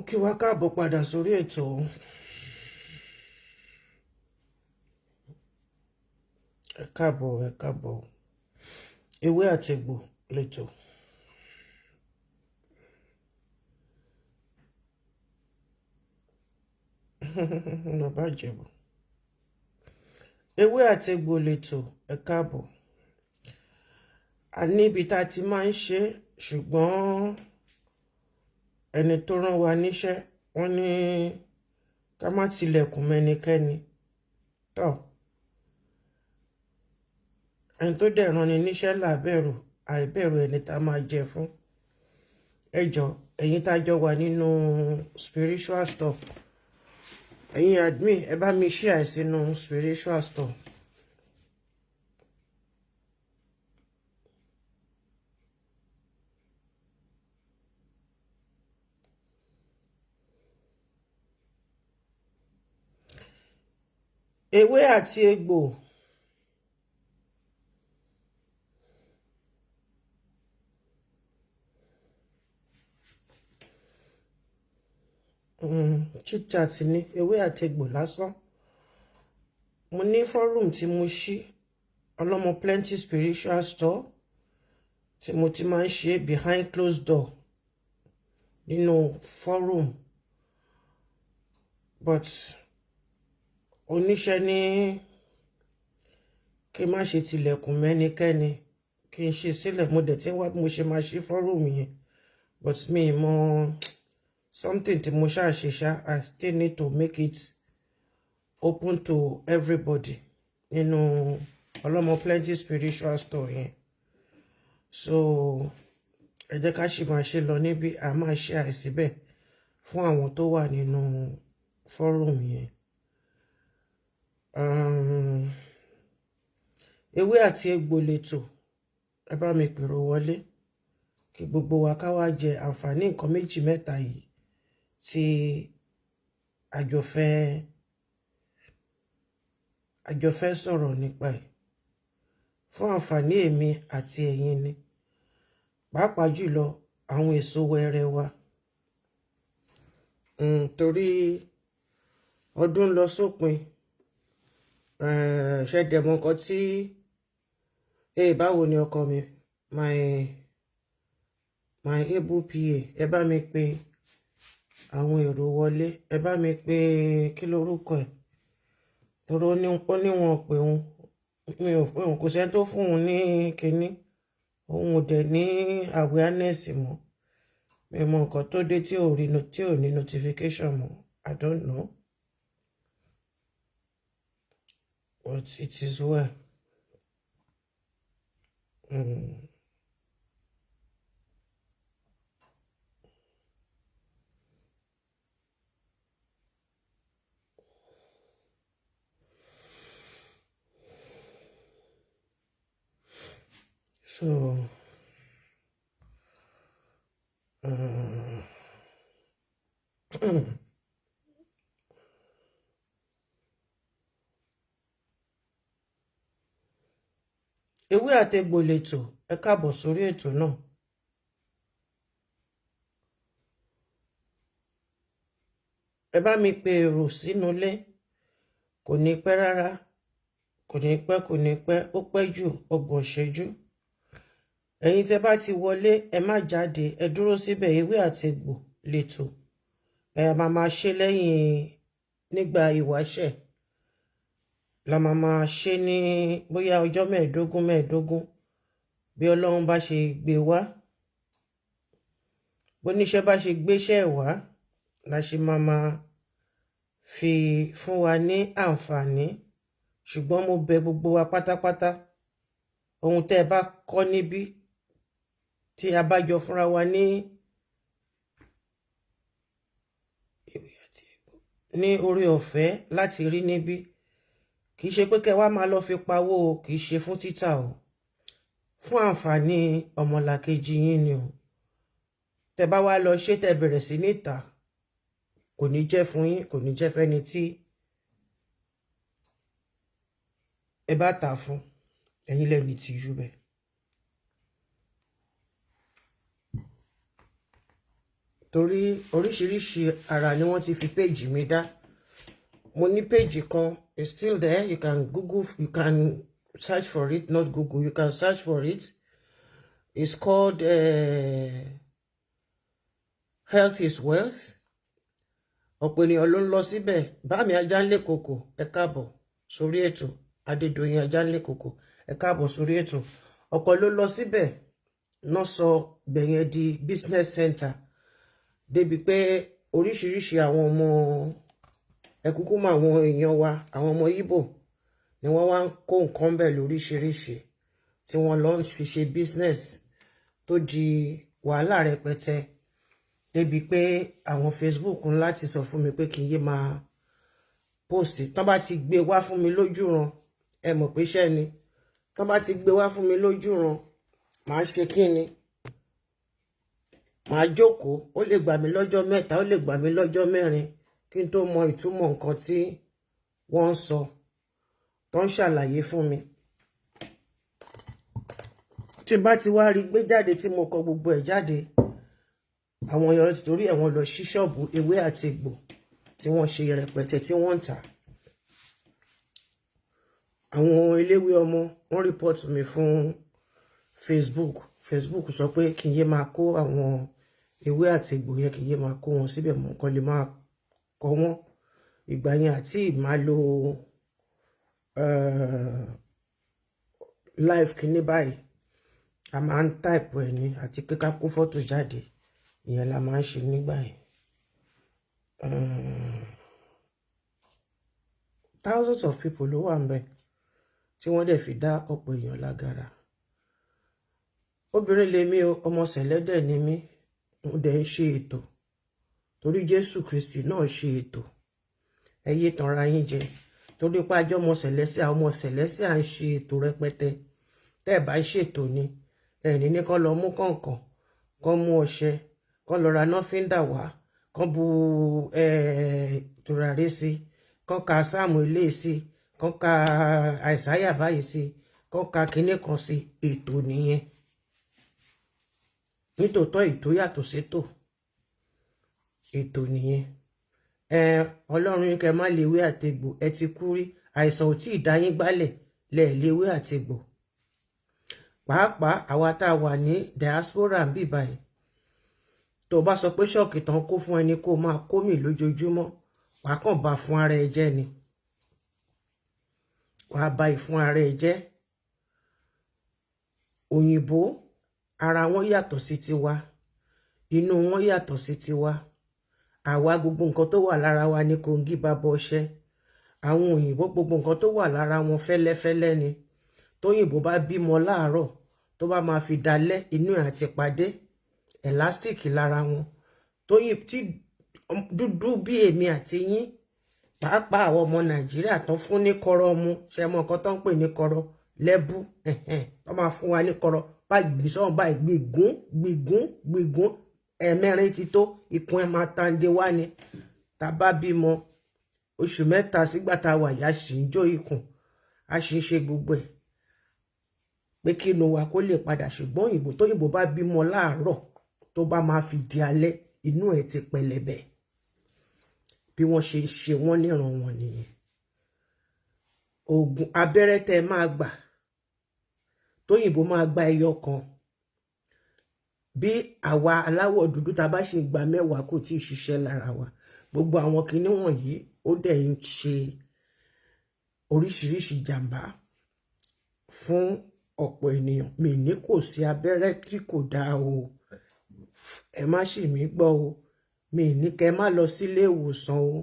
kí wá káàbọ̀ padà sórí ètò ẹ káàbọ̀ ewé àti egbò lẹ́tọ̀. bàbá Ìjẹ̀bú ewé àti egbò lẹ́tọ̀ ẹ káàbọ̀. a ní ibi tá a ti máa ń ṣe ṣùgbọ́n ẹni tó rán wa níṣẹ́ wọ́n ní ká má tilẹ̀kùn mẹ́nikẹ́ni tọ́ ẹni tó dẹ̀ rán ni níṣẹ́ làbẹ̀rù àìbẹ̀rù ẹni tá a máa jẹ fún. ẹ jọ̀ọ́ ẹ̀yin tá a jọ wà nínú spiritual store ẹ̀yin admin ẹ bá mi share sínú spiritual store. ewé àti egbò chit-chat ní ewé àti egbò lásán. mo ní forum tí mo ṣí ọlọ́mọ plenty spiritual store tí mo ti máa ń ṣe behind closed door nínú forum but oníṣẹ́ ní kí n má ṣe tilẹ̀kùn mẹ́nikẹ́ni kí n ṣe sílẹ̀. mo dẹ̀ tí ń wá bí mo ṣe máa ṣí forum yẹn but mi mọ something tí mo ṣáà ṣe ṣá. I still need to make it open to everybody nínú ọlọ́mọ plenty spiritual store yẹn. so ẹ jẹ́ ká ṣì máa ṣe lọ níbi a máa ṣe àìsíbẹ̀ fún àwọn tó wà nínú forum yẹn. ewé àti egbò lẹ́tọ̀ ẹ bá mi pèrò wọlé kí gbogbo wa ká wá jẹ àǹfààní nǹkan méjì mẹ́ta yìí tí àjọfẹ́ sọ̀rọ̀ nípa ẹ̀ fún àǹfààní èmi àti ẹ̀yin ni pàápàá jùlọ àwọn èso wẹrẹ wa. torí ọdún lọ sópin ṣẹ̀dẹ̀mọ̀ nǹkan tí báwo ni ọkọ mi my my able PA, ẹ bá mi pè àwọn èrò wọlé, ẹ bá mi pè kí lorúkọ ẹ̀, torí ó ní wọn pé òun mi ò fún òun, kò sẹ́ni tó fún òun ní kinní, òun ò dẹ̀ ní awareness mọ́, mi mọ nǹkan tó dé tí ò ní notification mọ́, I don't know, but it is well. So Ewé Àtegbò lètò, ẹ káàbọ̀ sórí ètò náà. Ẹ bá mi pe èrò sínú ilé, kò ní pẹ́ rárá, kò ní pẹ́, ó pẹ́ jù 30 ìṣẹ́jú. Ẹ̀yin tẹ́ bá ti wọlé, ẹ má jáde, ẹ dúró síbẹ̀. Ewé Àtegbò lètò, ẹ máa ṣe lẹ́yìn nígbà ìwáṣẹ̀, la máa ṣe ní bóyá ọjọ́ 15 bí Ọlọ́run bá ṣe gbé wá, bó níṣẹ́ bá ṣe gbéṣẹ́ wá, la ṣe máa fi fún wa ní àǹfààní. Ṣùgbọ́n mo bẹ̀ gbogbo wa pátápátá, ohun tẹ́ ẹ bá kọ́ níbí tí a bá jọ fúnra wa ní orí ọ̀fẹ́ láti rí níbí, kìí ṣe pé kẹ́ wá máa lọ fi pawó o, kìí ṣe fún títà o, fún àǹfààní ọmọlàkejì yín ni o. Tẹ́ bá wá lọ ṣe tẹ́ bẹ̀rẹ̀ sí níta, kò ní jẹ́ fún yín, kò ní jẹ́ fẹ́ni tí ẹ bá tà fún, ẹ̀yin lẹ́ni tìjú bẹ́ẹ̀. Torí oríṣiríṣi ara ni wọ́n ti fi péjì mi dá. Mo ní péjì kan, it's still there, you can Google, you can search for it, not Google, you can search for it. It's called Health is Wealth. Ọ̀pọ̀ ènìyàn ló ń lọ síbẹ̀. Bámi Ajanlekoko, ẹ káàbọ̀ sórí ètò. Adédoyin Ajanlekoko, ẹ káàbọ̀ sórí ètò. Ọ̀pọ̀ ló lọ síbẹ̀, náà sọ bẹ̀yẹn di business center. Débi pé oríṣiríṣi àwọn ọmọ ẹkúkú mọ àwọn èèyàn wa, àwọn ọmọ Ìgbò ni wọ́n wá ń kó nǹkan bẹ̀ lóríṣiríṣi tí wọ́n lọ fi ṣe business tó di wàhálà rẹpẹtẹ. Débi pé àwọn Facebook ń láti sọ fún mi pé kí n yé máa post. Tán bá ti gbé wá fún mi lójúran, ẹ mọ̀ pé iṣẹ́ ni. Tán bá ti gbé wá fún mi lójúran, màá ṣe kí ni? Màá jókòó, ó lè gbà mí lọ́jọ́ 3, ó lè gbà mí lọ́jọ́ 4 kí n tó mọ ìtumọ̀ nǹkan tí wọ́n ń sọ, tó ń ṣàlàyé fún mi. Tí n bá ti wá rí gbé jáde tí mo kọ gbogbo ẹ̀ jáde, àwọn èèyàn torí ẹ̀wọ̀n lọ sí ṣọ́ọ̀bù Ewé Àtegbò tí wọ́n ṣe rẹpẹtẹ tí wọ́n ń tà. Àwọn eléwé ọmọ wọ́n report mi fún Facebook sọ pé kí n yé máa kó àwọn Ewé Àtegbò yẹn, kí n yé máa kó wọn síbẹ̀ mọ́, kọ́ lè máa kọ́ wọn. Ìgbà yẹn àti máa lo live kíní báyìí, a máa ń type ẹ̀ ní àti kíká kó fọ́tò jáde, ìyẹn la máa ń ṣe nígbà yẹn. Thousands of people ló wà ńbẹ̀ tí wọ́n dẹ̀ fi dá ọ̀pọ̀ èèyàn lágara. Obìnrin lèmi o, ọmọ sẹ̀lẹ́dẹ̀ ni mí, mo dẹ̀ ń ṣe ètò torí Jésù Kristi náà ṣe ètò. Ẹ yé tanra yín jẹ, torí pé àjọ ọmọ sẹ̀lẹ́síà ń ṣe ètò rẹpẹtẹ. Tẹ́ ẹ bá ṣètò ni, ẹni ní kán lọ mú kọ̀ọ̀kan, kán mú ọṣẹ, kán lọ ra lọ́fíńdà wá, kán bu tùràrí sí, kán ka sáàmù ilé sí, kán ka àìsáyà báyìí sí, kán ka kinní kan sí. Ètò nìyẹn. Nítòótọ́ ètò yàtọ̀ sétò. Ètò nìyẹn. Ọlọ́run ní kẹ́ má léwé àtegbò, ẹ ti kú rí, àìsàn ò tí ì dá yín gbálẹ̀ lẹ̀ léwé àtegbò. Pàápàá àwa tá a wà ní diaspora ń bì báyìí, tó bá sọ pé ṣọ́ọ̀kì tán kó fún ẹni kó máa kó mì lójoojúmọ́ wàá kàn bá fún ara ẹ jẹ́ ni wàá bá ìfún ara ẹ jẹ́. Òyìnbó ara wọn yàtọ̀ sí tiwa, inú wọn yàtọ̀ sí tiwa. Àwa gbogbo nǹkan tó wà lára wa ní kòǹgì bàbá ọṣẹ. Àwọn òyìnbó gbogbo nǹkan tó wà lára wọn fẹ́lẹ́fẹ́lẹ́ ni. Tóyìnbó bá bímọ láàárọ̀ tó bá máa fi dalẹ́ inú ẹ̀ àti pàdé elastic lára wọn. Tóyìn tí dúdú bí èmi àti yín pàápàá àwọn ọmọ Nàìjíríà tó fún ní kọ́rọ́ mu ṣe mọ nǹkan tó ń pè ní kọ́rọ́ lẹ́bù tó máa fún wa ní kọ́rọ́ bá gbìsọ́n bá gbìgún ẹ̀mẹ́rin ti tó ikùn ẹ̀ máa tàǹdé wá ni. Tá bá bímọ oṣù mẹ́ta sígbà tá a wà yá sì ń jó ikùn a sì ń ṣe gbogbo ẹ̀ pé kí inú wa kó lè padà. Ṣùgbọ́n òyìnbó tóyìnbó bá bímọ láàárọ̀ tó bá máa fi di alẹ́ inú ẹ̀ ti pẹlẹbẹ. Bí wọ́n ṣe ń ṣe wọ́n níran wọn nìyẹn. Oògùn abẹ́rẹ́ tẹ́ máa gbà tóyìnbó máa gba ẹyọ kan. Bí àwa aláwọ̀ dúdú tá bá ṣe gba 10 kò tí ì ṣiṣẹ́ lára wa. Gbogbo àwọn kinní wọ̀nyí ó dẹ̀ ń ṣe oríṣiríṣi ìjàmbá fún ọ̀pọ̀ ènìyàn. Mi ní kò sí abẹ́rẹ́ tí kò dáa o. Ẹ má ṣì mí gbọ́ o. Mi ní kẹ́ má lọ sílé ìwòsàn o.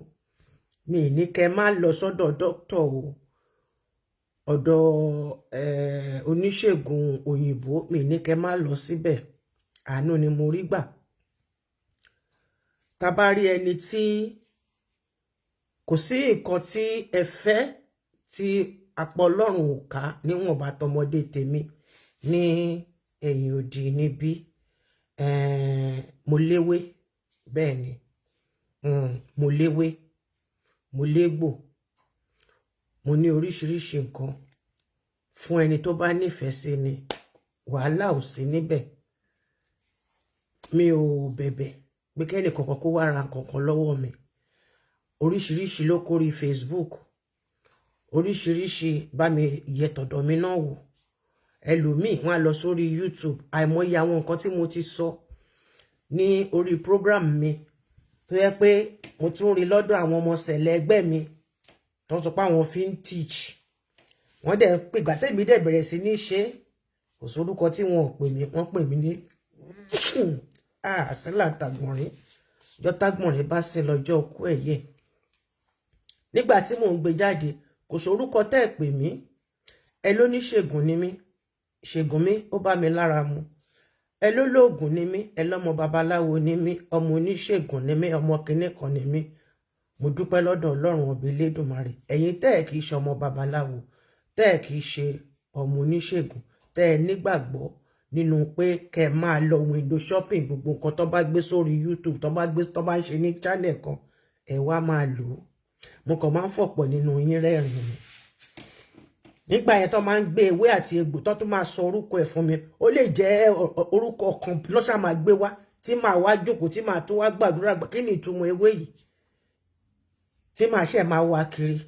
Mi ní kẹ́ má lọ sọ́dọ̀ dókítà o. Ọ̀dọ̀ oníṣègùn òyìnbó mi ní kẹ́ má lọ síbẹ̀. Àánú ni mo rí gbà. Tá bá rí ẹni tí kò sí nǹkan tí ẹ fẹ́ tí apá Ọlọ́run ò ká níwọ̀n bá tọmọdé tèmi ní ẹ̀yìn òdì níbí. Mo léwé bẹ́ẹ̀ ni. Mo léwé, mo légbò, mo ní oríṣiríṣi nǹkan fún ẹni tó bá nífẹ̀ẹ́ sí ni. Wàhálà ò sí níbẹ̀. Mi ò bẹ̀bẹ̀ pé kẹ́ni kankan kó wá ra nǹkan lọ́wọ́ mi. Oríṣiríṣi ló kórí Facebook. Oríṣiríṣi bá mi yẹ tọ̀dọ̀ mi náà wò. Ẹlòmíì wọ́n á lọ sórí YouTube. Àìmọye àwọn nǹkan tí mo ti sọ ní orí program mi tó yẹ pé mo tún rí lọ́dọ̀ àwọn ọmọ sẹ̀lẹ̀ ẹgbẹ́ mi tó sọ pé àwọn fi ń teach. Wọ́n dẹ̀ pé ìgbà tẹ́mi dẹ̀ bẹ̀rẹ̀ sí ní ṣe kò sórúkọ tí wọ́n pè mí. Wọ́n pè mí ní àsílà tàgbọ̀nrín. Ọjọ́ tàgbọ̀nrín bá sin lọ́jọ́ òkú ẹ̀yẹ. Nígbà tí mò ń gbé jáde kò sórúkọ tẹ́ ẹ̀ pè mí. Ẹ ló ní ṣègùn ni mí. Ṣègùn mi ó bá mi lára mu. Ẹ ló lóògùn ni mí. Ẹ lọ́mọ babaláwo ni mí. Ọmọ oníṣègùn ni mí. Ọmọ kinní kan ni mí. Mo dúpẹ́ lọ́dọ̀ Ọlọ́run ọba Elédùmarè. Ẹ̀yin tẹ́ ẹ̀ kì í ṣe ọmọ babaláwo, tẹ́ ẹ̀ kì í ṣe ọmọ oníṣègùn, tẹ́ ẹ nígbàgbọ́ nínú pé kẹ́ máa lọ window shopping gbogbo nǹkan tó bá gbé sórí YouTube tó bá ń ṣe ní channel kan ẹ wá máa lò ó. Mo kàn máa ń fọ̀pọ̀ nínú yín rẹ́rìn ni. Nígbà yẹn tó máa ń gbé ewé àti egbò tó tún máa sọ orúkọ ẹ̀ fún mi. Ó lè jẹ́ orúkọ kan lọ́sà máa gbé wá tí màá wá jókòó tí màá tó wá gbàdúrà gbà kí ni ìtumọ̀ ewé yìí. Tí màá ṣe máa wá kiri.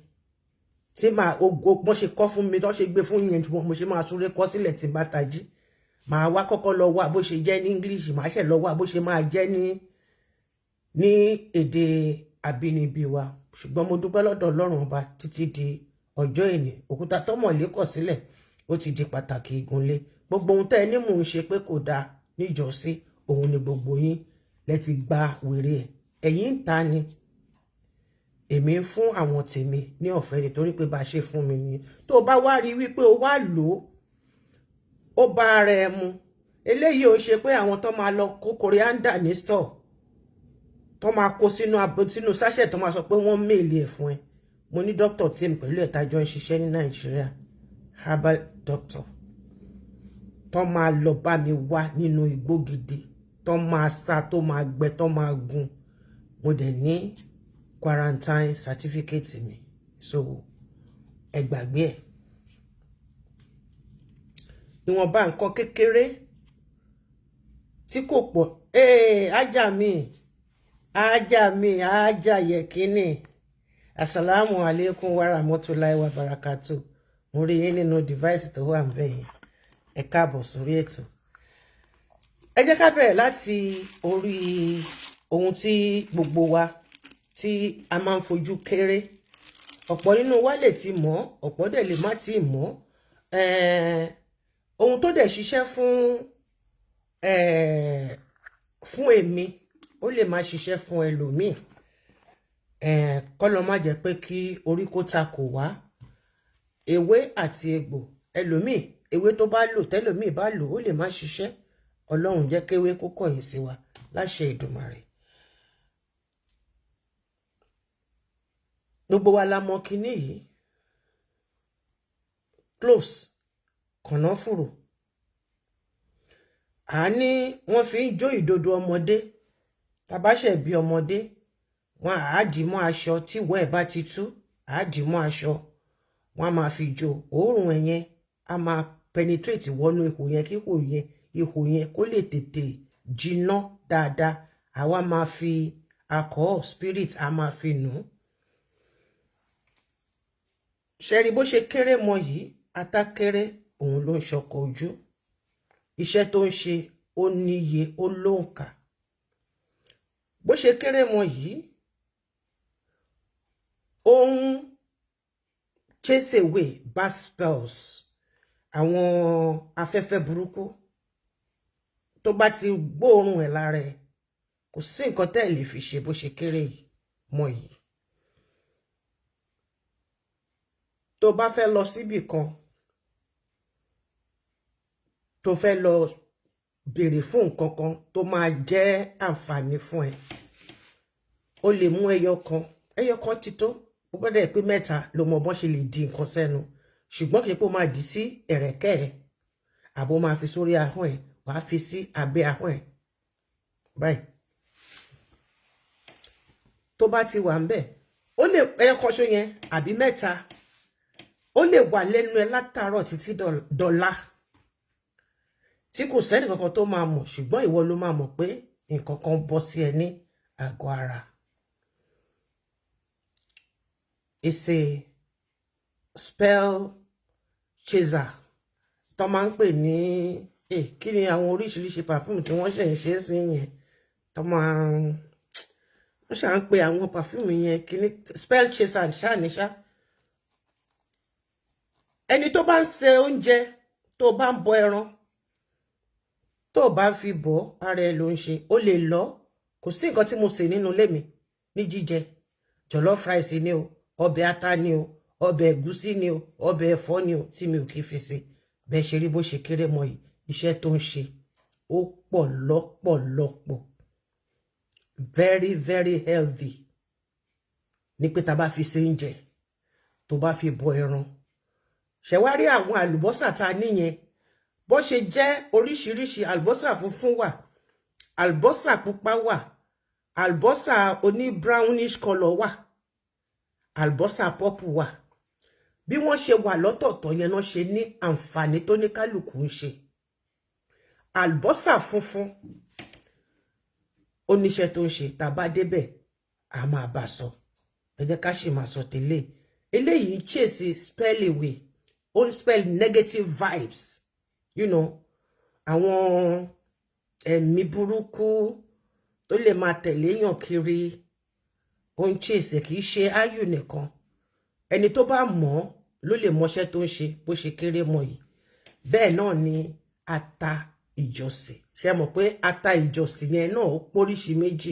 Tí màá bọ́n ṣe kọ́ fún mi tó ṣe gbé fún yẹn mo ṣe máa súré kọ́ sílẹ̀ tí bá tají. Màá wá kọ́kọ́ lọ wá bó ṣe jẹ́ ní English. Màá ṣe lọ wá bó ṣe máa jẹ́ ní èdè àbínibí wa. Ṣùgbọ́n mo dúpẹ́ lọ́dọ̀ Ọlọ́run ọba títí di ọjọ́ ìní. Òkúta tọ́mọ̀lé kọ̀ sílẹ̀ ó ti di pàtàkì ìgúnlé. Gbogbo ohun tẹ́ ẹ ní mò ń ṣe pé kò dáa níjọ́sí òun ni gbogbo yín lẹ ti gba wèrè ẹ̀. Ẹ̀yin ń ta ni. Èmi ń fún àwọn tèmi ní ọ̀fẹ́ nítorí pé bá ṣe fún mi ni. Tó bá wá rí wípé o wá lò ó bá ara ẹ mu. Eléyìí ò ṣe pé àwọn tó máa lọ kó kòríáńdà ní store tó máa kó sínú sachet tó máa sọ pé wọ́n méèlì ẹ̀ fún ẹ. Mo ní doctor tí mi pẹ̀lú ẹ̀ta jọ ń ṣiṣẹ́ ní Nàìjíríà, herbal doctor tó máa lọ bá mi wá nínú igbó gidi tó máa sá tó máa gbẹ tó máa gun. Mo dẹ̀ ní quarantine certificate mi, so ẹ gbàgbé ẹ̀. Ìwọ̀nba nǹkan kékeré tí kò pọ̀. Ájà Yẹkínì. Assalamu alaikum wa rahmatullahi wa barakatuh. Mo rí yín nínú device tó wà ńbẹ̀ yẹn. Ẹ káàbọ̀ sórí ètò. ẹ jẹ́ ká bẹ̀rẹ̀ láti orí ohun tí gbogbo wa tí a máa ń fojú kéré. Ọ̀pọ̀ nínú wa lè ti mọ̀, ọ̀pọ̀ dẹ̀ lè má ti mọ̀. Ohun tó dẹ̀ ṣiṣẹ́ fún èmi ó lè má ṣiṣẹ́ fún ẹlòmíì. Kọ́lọ́ má jẹ́ pé kí orí kó takò wá. Ewé àti egbò, ẹlòmíì ewé tó bá lò tẹ́lòmíì bá lò ó lè má ṣiṣẹ́. Ọlọ́run jẹ́ kéwé kó kọ̀yìn sí wa láṣẹ Èdùmàrè. Gbogbo wa la mọ̀ kíní yìí. Cloves, kànáfùrù. Àní wọ́n fi ń jó ìdodo ọmọdé. Tabáṣẹ̀ bí ọmọdé, wọ́n á dì mọ́ aṣọ tí ìwọ̀ ẹ̀ bá ti tú, á dì mọ́ aṣọ. Wọ́n á máa fi jó. Òórùn ẹ̀yẹn á máa penetrate wọnú ihò yẹn kí ihò yẹn kó lè tètè jiná dáadáa. Àwa máa fi alcohol spirit a máa fi nù. Ṣẹ́rí bó ṣe kéré mọ yìí, atákéré òun ló ń ṣọkọ ojú. Iṣẹ́ tó ń ṣe ó níye, ó lóǹkà. Bó ṣe kéré mọ yìí, ó ń chase away bad spells, àwọn afẹ́fẹ́ burúkú. Tó bá ti gbóòórùn ẹ̀ lára ẹ̀, kò sí nǹkan tẹ́ ẹ̀ lè fi ṣe bó ṣe kéré mọ yìí. Tó bá fẹ́ lọ síbì kan, tó fẹ́ lọ béèrè fún nǹkan kan tó máa jẹ́ àǹfààní fún ẹ, o lè mú ẹyọ kan ti tó. Ó gbọ́dọ̀ pé mẹ́ta ló mọ bọ́n ṣe lè di nǹkan sẹ́nu, ṣùgbọ́n kì í pé ó máa dì sí ẹ̀rẹ̀kẹ́ ẹ̀ àbó máa fi sórí ahọ́n ẹ̀, wàá fi sí abẹ́ ahọ́n ẹ̀ báyìí. Tó bá ti wà ń bẹ̀, ó lè ẹyọ kan ṣó yẹn àbí mẹ́ta, ó lè wà lẹ́nu ẹ látàárọ̀ títí dọ̀la tí kò sẹ́ni kankan tó máa mọ̀, ṣùgbọ́n ìwọ ló máa mọ̀ pé nǹkan kan bọ́ sí ẹ ní àgọ́ ara. It's a spell chaser tó máa ń pè ní kí ni àwọn oríṣiríṣi perfume tí wọ́n ṣẹ̀ ń ṣe sí yẹn tó máa wọ́n ṣà ń pe àwọn perfume yẹn kí ni spell chaser ṣáà ní ṣá. Ẹni tó bá ń ṣe oúnjẹ, tó bá ń bọ ẹran, tó bá fi bọ̀ ara ẹ ló ń ṣe. Ó lè lọ, kò sí nǹkan tí mo sè nínú ilé mi ní jíjẹ. Jollof rice ni o, ọbẹ̀ ata ni o, ọbẹ̀ ẹ̀gúsí ni o, ọbẹ̀ ẹ̀fọ́ ni o tí mi ò kì í fi sí. Bẹ́ẹ̀ ṣe rí bó ṣe kéré mọ yìí, iṣẹ́ tó ń ṣe ó pọ̀ lọ́pọ̀lọpọ̀. Very very healthy. Ní pé tá bá fi ṣe oúnjẹ, tó bá fi bọ ẹran. Ṣé wá rí àwọn àlùbọ́sà tá níyẹn, bó ṣe jẹ́ oríṣiríṣi àlùbọ́sà funfun wà, àlùbọ́sà pupa wà, àlùbọ́sà oní brownish color wà, àlùbọ́sà purple wà. Bí wọ́n ṣe wà lọ́tọ̀ọ̀tọ̀ yẹn náà ṣe ní àǹfààní tó ní kálukú ń ṣe. Àlùbọ́sà funfun oníṣẹ́ tó ń ṣe, tá bá débẹ̀ a máa bá sọ. Ẹ jẹ́ ká ṣì máa sọ tẹ́lẹ̀. Eléyìí chase spell away, ó spell negative vibes. You know, àwọn ẹ̀mí burúkú tó lè máa tẹ̀lé èèyàn kiri, ó ń chase, kì í ṣe áyù nìkan. Ẹni tó bá mọ̀ ló lè mọṣẹ́ tó ń ṣe bó ṣe kéré mọ yìí. Bẹ́ẹ̀ náà ni ata ìjọsìn. Ṣé mọ̀ pé ata ìjọsìn yẹn náà ó póríṣi méjì.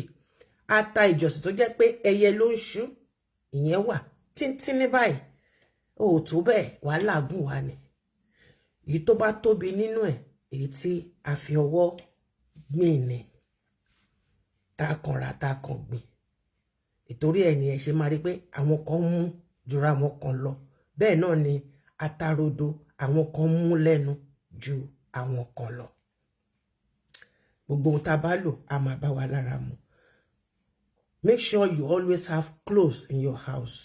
Ata ìjọsìn tó jẹ́ pé ẹyẹ ló ń ṣú, ìyẹn wà tíntín ní báyìí. Ó tó bẹ́ẹ̀, wàá làágùn wa ni. Èyí tó bá tóbi nínú ẹ̀, èyí tí a fi ọwọ́ gbìn ni, tá kan ra tá kan gbìn. Ìtorí ẹ̀ ni ẹ ṣe máa rí pé àwọn kan mú jura àwọn kan lọ. Bẹ́ẹ̀ náà ni atarodo, àwọn kan mú lẹ́nu ju àwọn kan lọ. Gbogbo ohun tá bá lò a máa bá wa lára mu. Make sure you always have cloves in your house.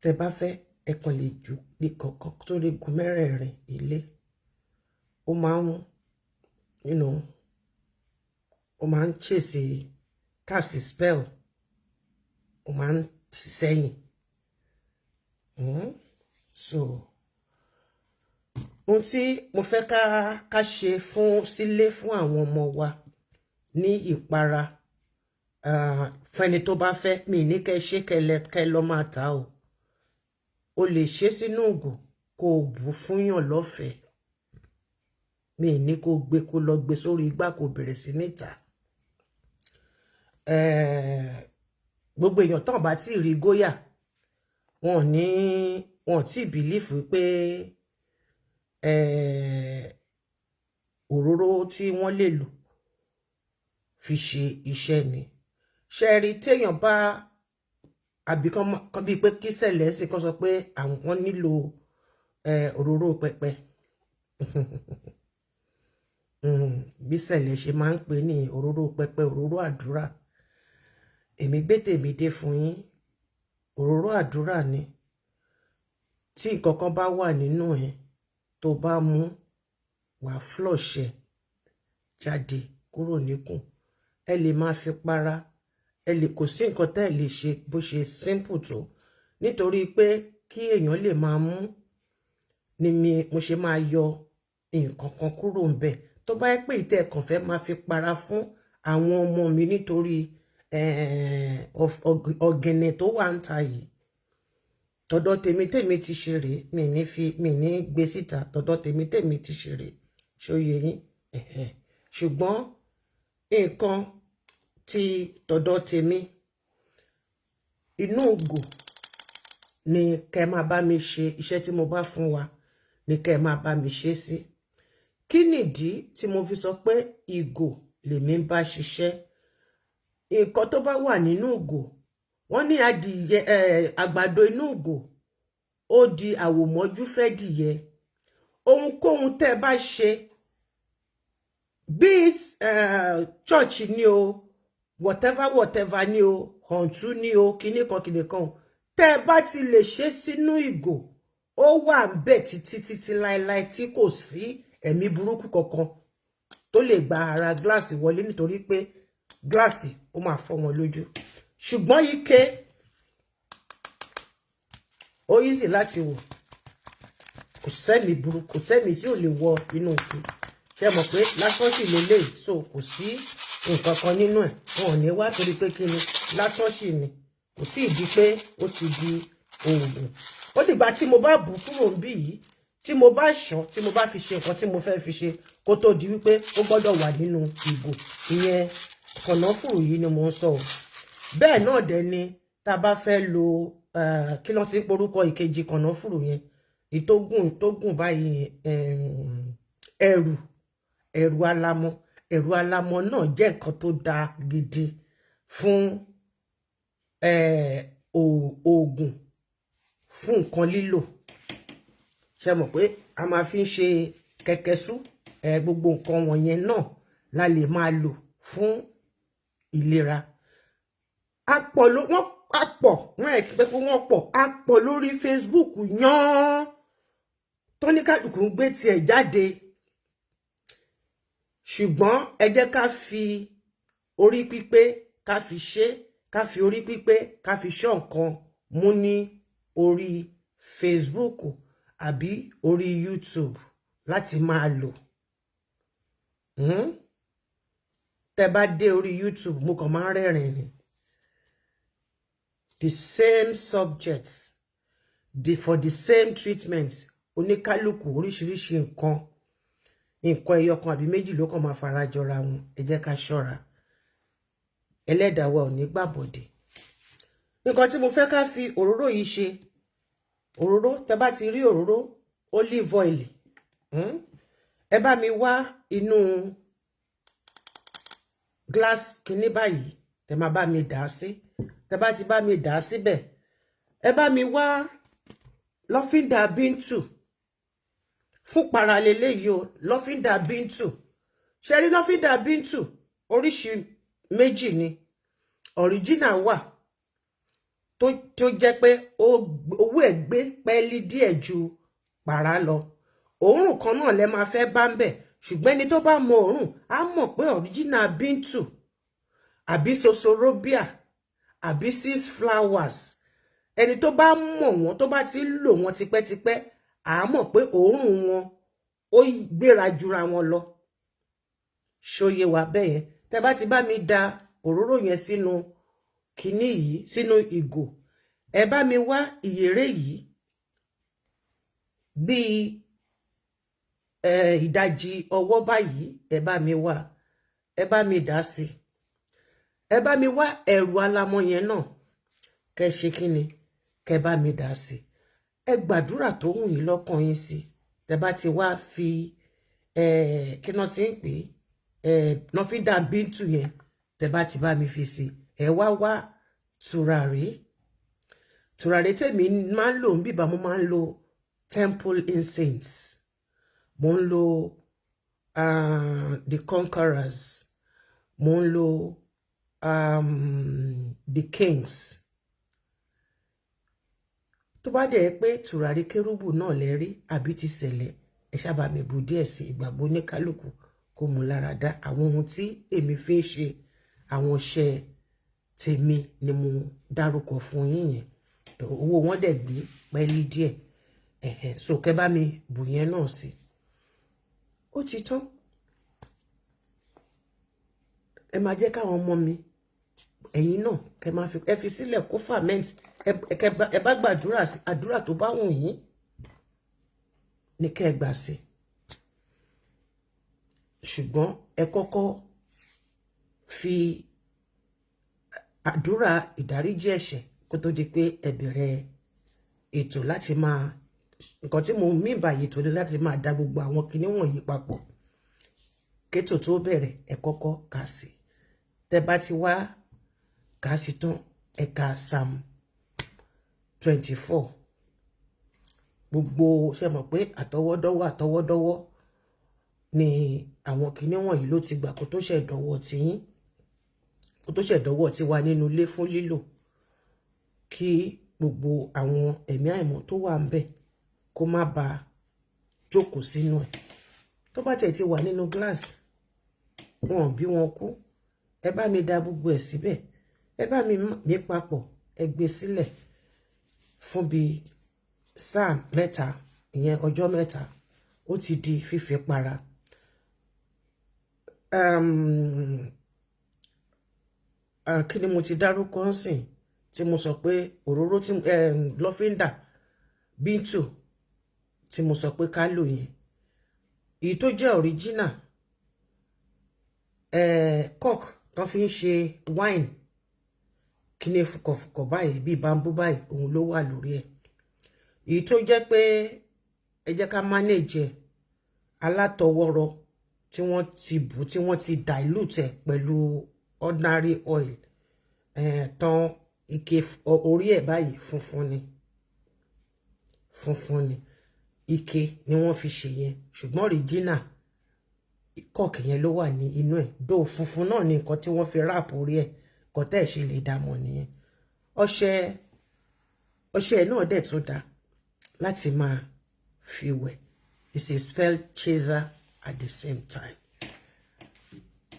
Tẹ́ bá fẹ́, ẹ kàn lè jù ní kọ̀ọ̀kan tó lè gun mẹ́rẹ̀ẹ̀rin ilé. Ó máa ń, ó máa ń chase cast spell. Ó máa ń sẹ́yìn. So ohun tí mo fẹ́ ká ṣe sílé fún àwọn ọmọ wa ní ìpara fẹ́ni tó bá fẹ́, mi ní kẹ́ ṣe kẹ́ lọ máa ta o lè ṣe sínú ògùn kó o bù fúnyàn lọ́fẹ̀ẹ́, mi ní kó lọ gbé sórí igbá kó bẹ̀rẹ̀ sí níta. Gbogbo èèyàn tán bá ti rí Goya wọn tí bìlífù pé òróró tí wọ́n lè lò fi ṣe iṣẹ́ ni. Ṣẹ́rí téèyàn bá àbí kan bíi pé kí Sẹ̀lẹ̀ sì kan sọ pé àwọn nílò òróró pẹpẹ bí Sẹ̀lẹ̀ ṣe máa ń pè ní òróró pẹpẹ, òróró àdúrà. Èmi gbé tèmi dé fún yín, òróró àdúrà ni. Tí nǹkan kan bá wà nínú ẹ̀ tó bá mú wá flush ẹ̀ jáde kúrò níkùn, ẹ lè máa fi para, kò sí nǹkan tẹ́ ẹ lè ṣe bó ṣe simple tó, nítorí pé kí èèyàn lè máa mú ni mo ṣe máa yọ nǹkan kan kúrò ńbẹ̀. Tó bá yẹ pé ìtẹ́ kàn fẹ́ máa fi para fún àwọn ọmọ mi nítorí ọ̀gẹ̀nẹ̀ tó wà ń ta yìí, tọ̀dọ̀ tèmi ti ṣe rèé, mi ní gbé síta, tọ̀dọ̀ tèmi ti ṣe rèé, ṣóyè yín. Ṣùgbọ́n nǹkan tí tọ̀dọ̀ tèmi inú ògò ni kẹ́ máa bá mi ṣe iṣẹ́ tí mo bá fún wa, ni kẹ́ máa bá mi ṣe sí. Kí nìdí tí mo fi sọ pé ìgò lèmi ń bá ṣiṣẹ́? Nǹkan tó bá wà nínú ògò, wọ́n ní adìyẹ àgbàdo inú ògò ó di àwòmọ́jú fẹ́ dìyẹ. Ohunkóhun tẹ́ bá ṣe bí church ni o, whatever ni o, hàntú ni o, kíní kan tẹ́ bá ti lè ṣe sínú ìgò, ó wà ńbẹ̀ títí láéláé tí kò sí ẹ̀mí burúkú kankan tó lè gba ara gíláàsì wọlé, nítorí pé gíláàsì ó máa fọ́ wọn lójú. Ṣùgbọ́n ike ó easy láti wò, kò sẹ́mi burúkú, kò sẹ́mi tí ò lè wọ inú ike. Ṣé mọ̀ pé lásán sì lélẹ̀, so kò sí nǹkan kan nínú ẹ̀, wọn ò ní wá torí pé kí ni lásán sì ni, kò tí ì di pé ó ti di oògùn. Ó dìgbà tí mo bá bù kúrò níbí yìí, tí mo bá ṣàn, tí mo bá fi ṣe nǹkan tí mo fẹ́ fi ṣe, kó tó di wípé ó gbọ́dọ̀ wà nínú ìgò. Ìyẹn kànáfùrù yìí ni mo ń sọ. Bẹ́ẹ̀ náà dẹ̀ ni tá bá fẹ́ lo kí ló ti ń porúkọ ìkejì kànáfùrù yẹn, tó gùn báyìí, ẹ̀rù alamọ. Ẹ̀rù alamọ náà jẹ́ nǹkan tó dáa gidi fún oògùn, fún nǹkan lílò. Ṣé mọ̀ pé a máa fi ń ṣe kẹ̀kẹ́sú, gbogbo nǹkan wọ̀nyẹn náà la lè máa lò fún ìlera. Wọ́n pọ̀ lórí Facebook yán tó ní kálukú ń gbé tiẹ̀ jáde. Ṣùgbọ́n ẹ jẹ́ ká fi orí pípé ká fi ṣe, ká fi orí pípé ká fi ṣọ́ nǹkan mú ní orí Facebook àbí orí YouTube láti máa lò. Tẹ́ bá dé orí YouTube, mo kàn máa ń rẹ́rìn ni. The same subjects, for the same treatment, oníkálùkù oríṣiríṣi nǹkan ẹyọ kan àbí méjì ló kàn máa fara jọra wọn. Ẹ jẹ́ ká ṣọ́ra. Ẹlẹ́dàá wa ò ní gbàbọ̀dé. Nǹkan tí mo fẹ́ ká fi òróró yìí ṣe, òróró, tẹ́ bá ti rí òróró olive oil, ẹ bá mi wá inú glass kíní báyìí, tẹ́ máa bá mi dà á sí. Tẹ́ bá ti bá mi dà á síbẹ̀, ẹ bá mi wá lọ́fíndà bíntù fún paralélé yìí o, lọ́fíndà bíntù. Ṣé rí lọ́fíndà bíntù oríṣi méjì ni. Original wà tó jẹ́ pé owó ẹ̀ gbé pẹ́ẹ́lí díẹ̀ ju pàrà lọ. Òórùn kan náà lẹ máa fẹ́ bá ń bẹ̀, ṣùgbọ́n ẹni tó bá mọ òórùn á mọ̀ pé original bíntù àbí sosorobia àbí 6 flowers, ẹni tó bá mọ̀ wọ́n, tó bá ti lò wọ́n tipẹ́tipẹ́, á mọ̀ pé òórùn wọn ó gbéra jura wọn lọ ṣóyé wa bẹ́ẹ̀ yẹn tẹ́ bá ti bá mi da òróró yẹn sínú kíní yìí sínú ìgò ẹ bá mi wá ìyèrè yìí bí ìdajì ọwọ́ báyìí ẹ bá mi wá ẹ bá mi dá sí ẹ bá mi wá ẹ̀rù alámọ̀ yẹn náà kẹ́ ṣe kíni kẹ́ bá mi dá sí ẹ gbàdúrà tó wù yín lọ́kàn yín sí tẹ́ bá ti wá fi kí náà ti ń pè náà fi dá bíntù yẹn tẹ́ bá ti bá mi fi sí ẹ wá wá tùràrí tèmi máa ń lò ń bíbá mo máa ń lo temple incense mo ń lo the conquerors mo ń lo the kings tó bá dẹ̀ pé tùràrí kérúbù náà lẹ́rí àbí ti sẹ̀lẹ̀ ẹ sábà mi bù díẹ̀ sí ìgbàgbọ́ ní kálukú kó mú lára dá àwọn ohun tí èmi fi ń ṣe àwọn iṣẹ́ tèmi ni mo dárúkọ fún yín yẹn owó wọn dẹ̀ gbé pẹ́lí díẹ̀ so kẹ́ bá mi bù yẹn náà sí ó ti tán ẹ máa jẹ́ káwọn ọmọ mi ẹ̀yin náà kẹ́ máa fi sílẹ̀ kó ferment ẹ bá gbàdúrà sí àdúrà tó bá wù yín ní kẹ́ ẹ gbà sí ṣùgbọ́n ẹ kọ́kọ́ fi àdúrà ìdáríjì ẹ̀ṣẹ̀ kó tó di pé ẹ bẹ̀rẹ̀ ètò láti máa nǹkan tí mo mí báyìí tó ní láti máa dá gbogbo àwọn kinní wọ̀nyí papọ̀ kétò tó bẹ̀rẹ̀ ẹ kọ́kọ́ kà sí tẹ́ bá ti wá kà sí tán ẹ ka Psalm 24 gbogbo ṣe mọ̀ pé àtọwọ́dọ́wọ́ ni àwọn kinní wọ̀nyí ló ti gbà kó tó ṣẹ̀dọ̀wọ́ tiyín kó tó ṣẹ̀dọ̀wọ́ tiwa nínú ilé fún lílò kí gbogbo àwọn ẹ̀mí àìmọ́ tó wà ń bẹ̀ kó má ba jókòó sínú ẹ̀ tó bá tẹ̀ ti wà nínú glass wọn bí wọn kú ẹ bá mi da gbogbo ẹ̀ síbẹ̀ ẹ bá mi mí papọ̀ ẹ gbé sílẹ̀ fún bí sáà mẹ́ta ìyẹn ọjọ́ mẹ́ta ó ti di fífi para kí ni mo ti dárúkọ ń sìn tí mo sọ pé òróró tí lọ́fíńdà bíntù tí mo sọ pé ká lò yẹn èyí tó jẹ́ original cork tó fi ń ṣe wine kí ni fùkọ̀fùkọ̀ báyìí bíi bambú báyìí òun ló wà lórí ẹ̀ èyí tó jẹ́ pé ẹ jẹ́ ká manage alátọwọ́rọ tí wọ́n ti bù tí wọ́n ti dilute ẹ̀ pẹ̀lú ordinary oil tán ike orí ẹ̀ báyìí funfun ni ike ni wọ́n fi ṣe yẹn ṣùgbọ́n original kọ́ọ̀kì yẹn ló wà ní inú ẹ̀ dó funfun náà ní nǹkan tí wọ́n fi ráàpù orí ẹ̀ kọ́tẹ́ ẹ̀ ṣe lè dààmú nìyẹn ọṣẹ náà dẹ̀ tún dá láti máa fi wẹ̀ it's a spell chaser at the same time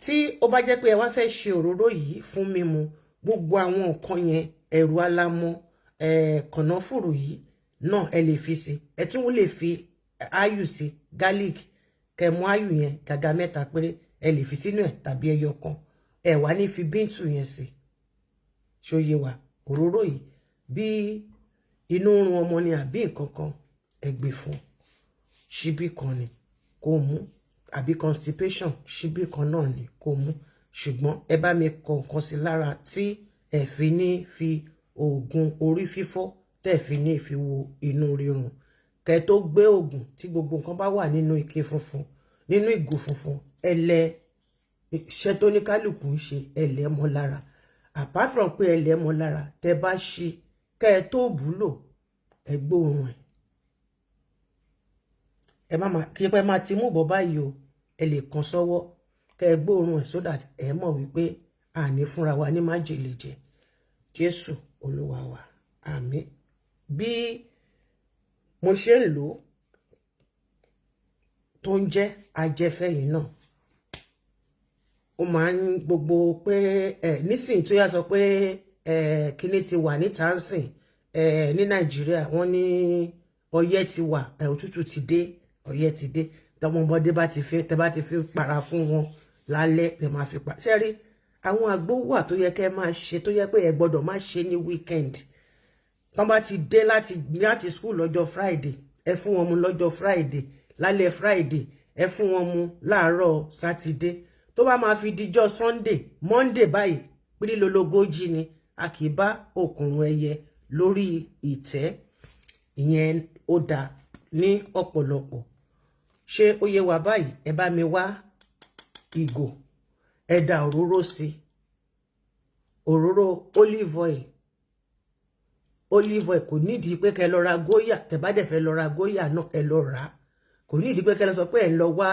tí ó bá jẹ́ pé ẹ wá fẹ́ ṣe òróró yìí fún mímu gbogbo àwọn nǹkan yẹn ẹ̀rù alámọ̀ kànáfùrù yìí náà ẹ lè fi sí ẹ tún lè fi ayù sí garlic kẹmú ayù yẹn gàgà mẹ́ta péré ẹ lè fi sínú ẹ̀ tàbí ẹyọ kan ẹ wá ní fi bíntù yẹn sí ṣóyé wa òróró yìí bí inú run ọmọ ni àbí nǹkan kan ẹ gbé fún ṣíbí kan ni kó mú àbí constipation ṣíbí kan náà ni kó mú ṣùgbọ́n ẹ bá mi kọ nǹkan sí lára tí ẹ fi ní fi oògùn orí fífọ́ tẹ́ fi ní fi wo inú rírun kẹ́ tó gbé oògùn tí gbogbo nǹkan bá wà nínú ike funfun nínú ìgò funfun ẹlẹ iṣẹ́ tó ní kálukú ń ṣe ẹlẹ mọ́ lára apart from pé ẹlẹ mọ́ lára tẹ́ bá ṣí kẹ́ tó búlò ẹ gbóòórùn ẹ má kí pé má ti mú bọ̀ báyìí o ẹ lè kàn sọ́wọ́ kẹ́ gbóòórùn ẹ̀ so that ẹ mọ̀ wípé àní fúnra wa ní májèlé jẹ Jésù Olúwa wa àmín bí mo ṣe ń lò tó ń jẹ́ ajẹ́fẹ́yìn náà ó máa ń gbogbo pé nísìnyí tó yá sọ pé kíní ti wà níta ń sìn ní Nàìjíríà wọ́n ní ọyẹ́ ti wà òtútù ti dé ọyẹ́ ti dé tọmọbọdé bá ti fi tẹ́ bá ti fi para fún wọn lálẹ́ ẹ máa fi pa ṣe rí àwọn àgbo wà tó yẹ kẹ́ máa ṣe tó yẹ pé ẹ gbọ́dọ̀ máa ṣe ní weekend tọ́n bá ti dé láti school lọ́jọ́ Friday ẹ fún wọn mu lọ́jọ́ Friday lálẹ́ Friday ẹ fún wọn mu láàárọ̀ Saturday tó bá máa fi dijọ́ Sunday Monday báyìí pírílólógójì ni a kì í bá òkùnrùn ẹyẹ lórí ìtẹ́ ìyẹn ó dáa ní ọ̀pọ̀lọpọ̀ ṣé ó yé wa báyìí ẹ bá mi wá ìgò ẹ dà òróró sí òróró olive oil kò nídìí pé kẹ́ lọ ra góyà tẹ́ bá dẹ̀ fẹ́ lọ ra góyà náà ẹ lọ rà kò nídìí pé kẹ́ lọ sọ pé ẹ lọ wá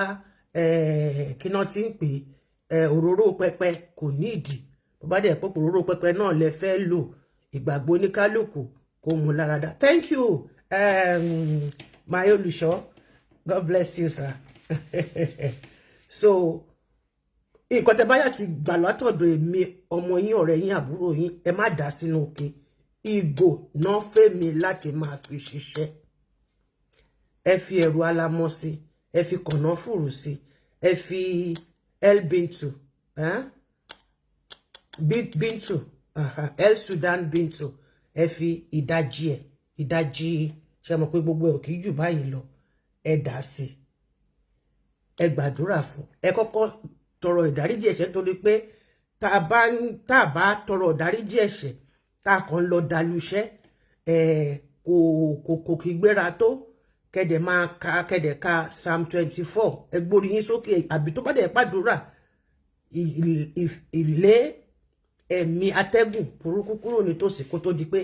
kí náà ti ń pè òróró pẹpẹ kò nídìí bó bá dẹ̀ pé òróró pẹpẹ náà lẹ fẹ́ lò ìgbàgbọ́ oníkálùkù kó mú láradá. Thank you my olùṣọ́, God bless you sir. So nǹkan tẹ́ bá yà ti gbà látọ̀dọ̀ èmi ọmọ yín ọ̀rẹ́ yín àbúrò yín ẹ má dà sínú òkè ìgò náà fẹ́ mi láti máa fi ṣiṣẹ́. Ẹ fi ẹ̀rù alámọ̀ sí, ẹ fi kànáfùrù sí, ẹ fi el Sudan bintu ẹ fi ìdajì ṣe mọ̀ pé gbogbo ẹ̀ ò kì í jù báyìí lọ ẹ dà sí ẹ gbàdúrà fún ẹ kọ́kọ́ tọrọ ìdáríjì ẹ̀ṣẹ̀ torí pé tá a bá tọrọ ìdáríjì ẹ̀ṣẹ̀ tá a kàn lọ dalúṣẹ́ kò kì í gbéra tó kẹ́dẹ̀ máa ka Psalm 24 ẹ gbórí yín sókè àbí tó bá dẹ̀ pàdúrà ilé ẹ̀mí atẹ́gùn burúkú kúrò nítòsí kó tó di pé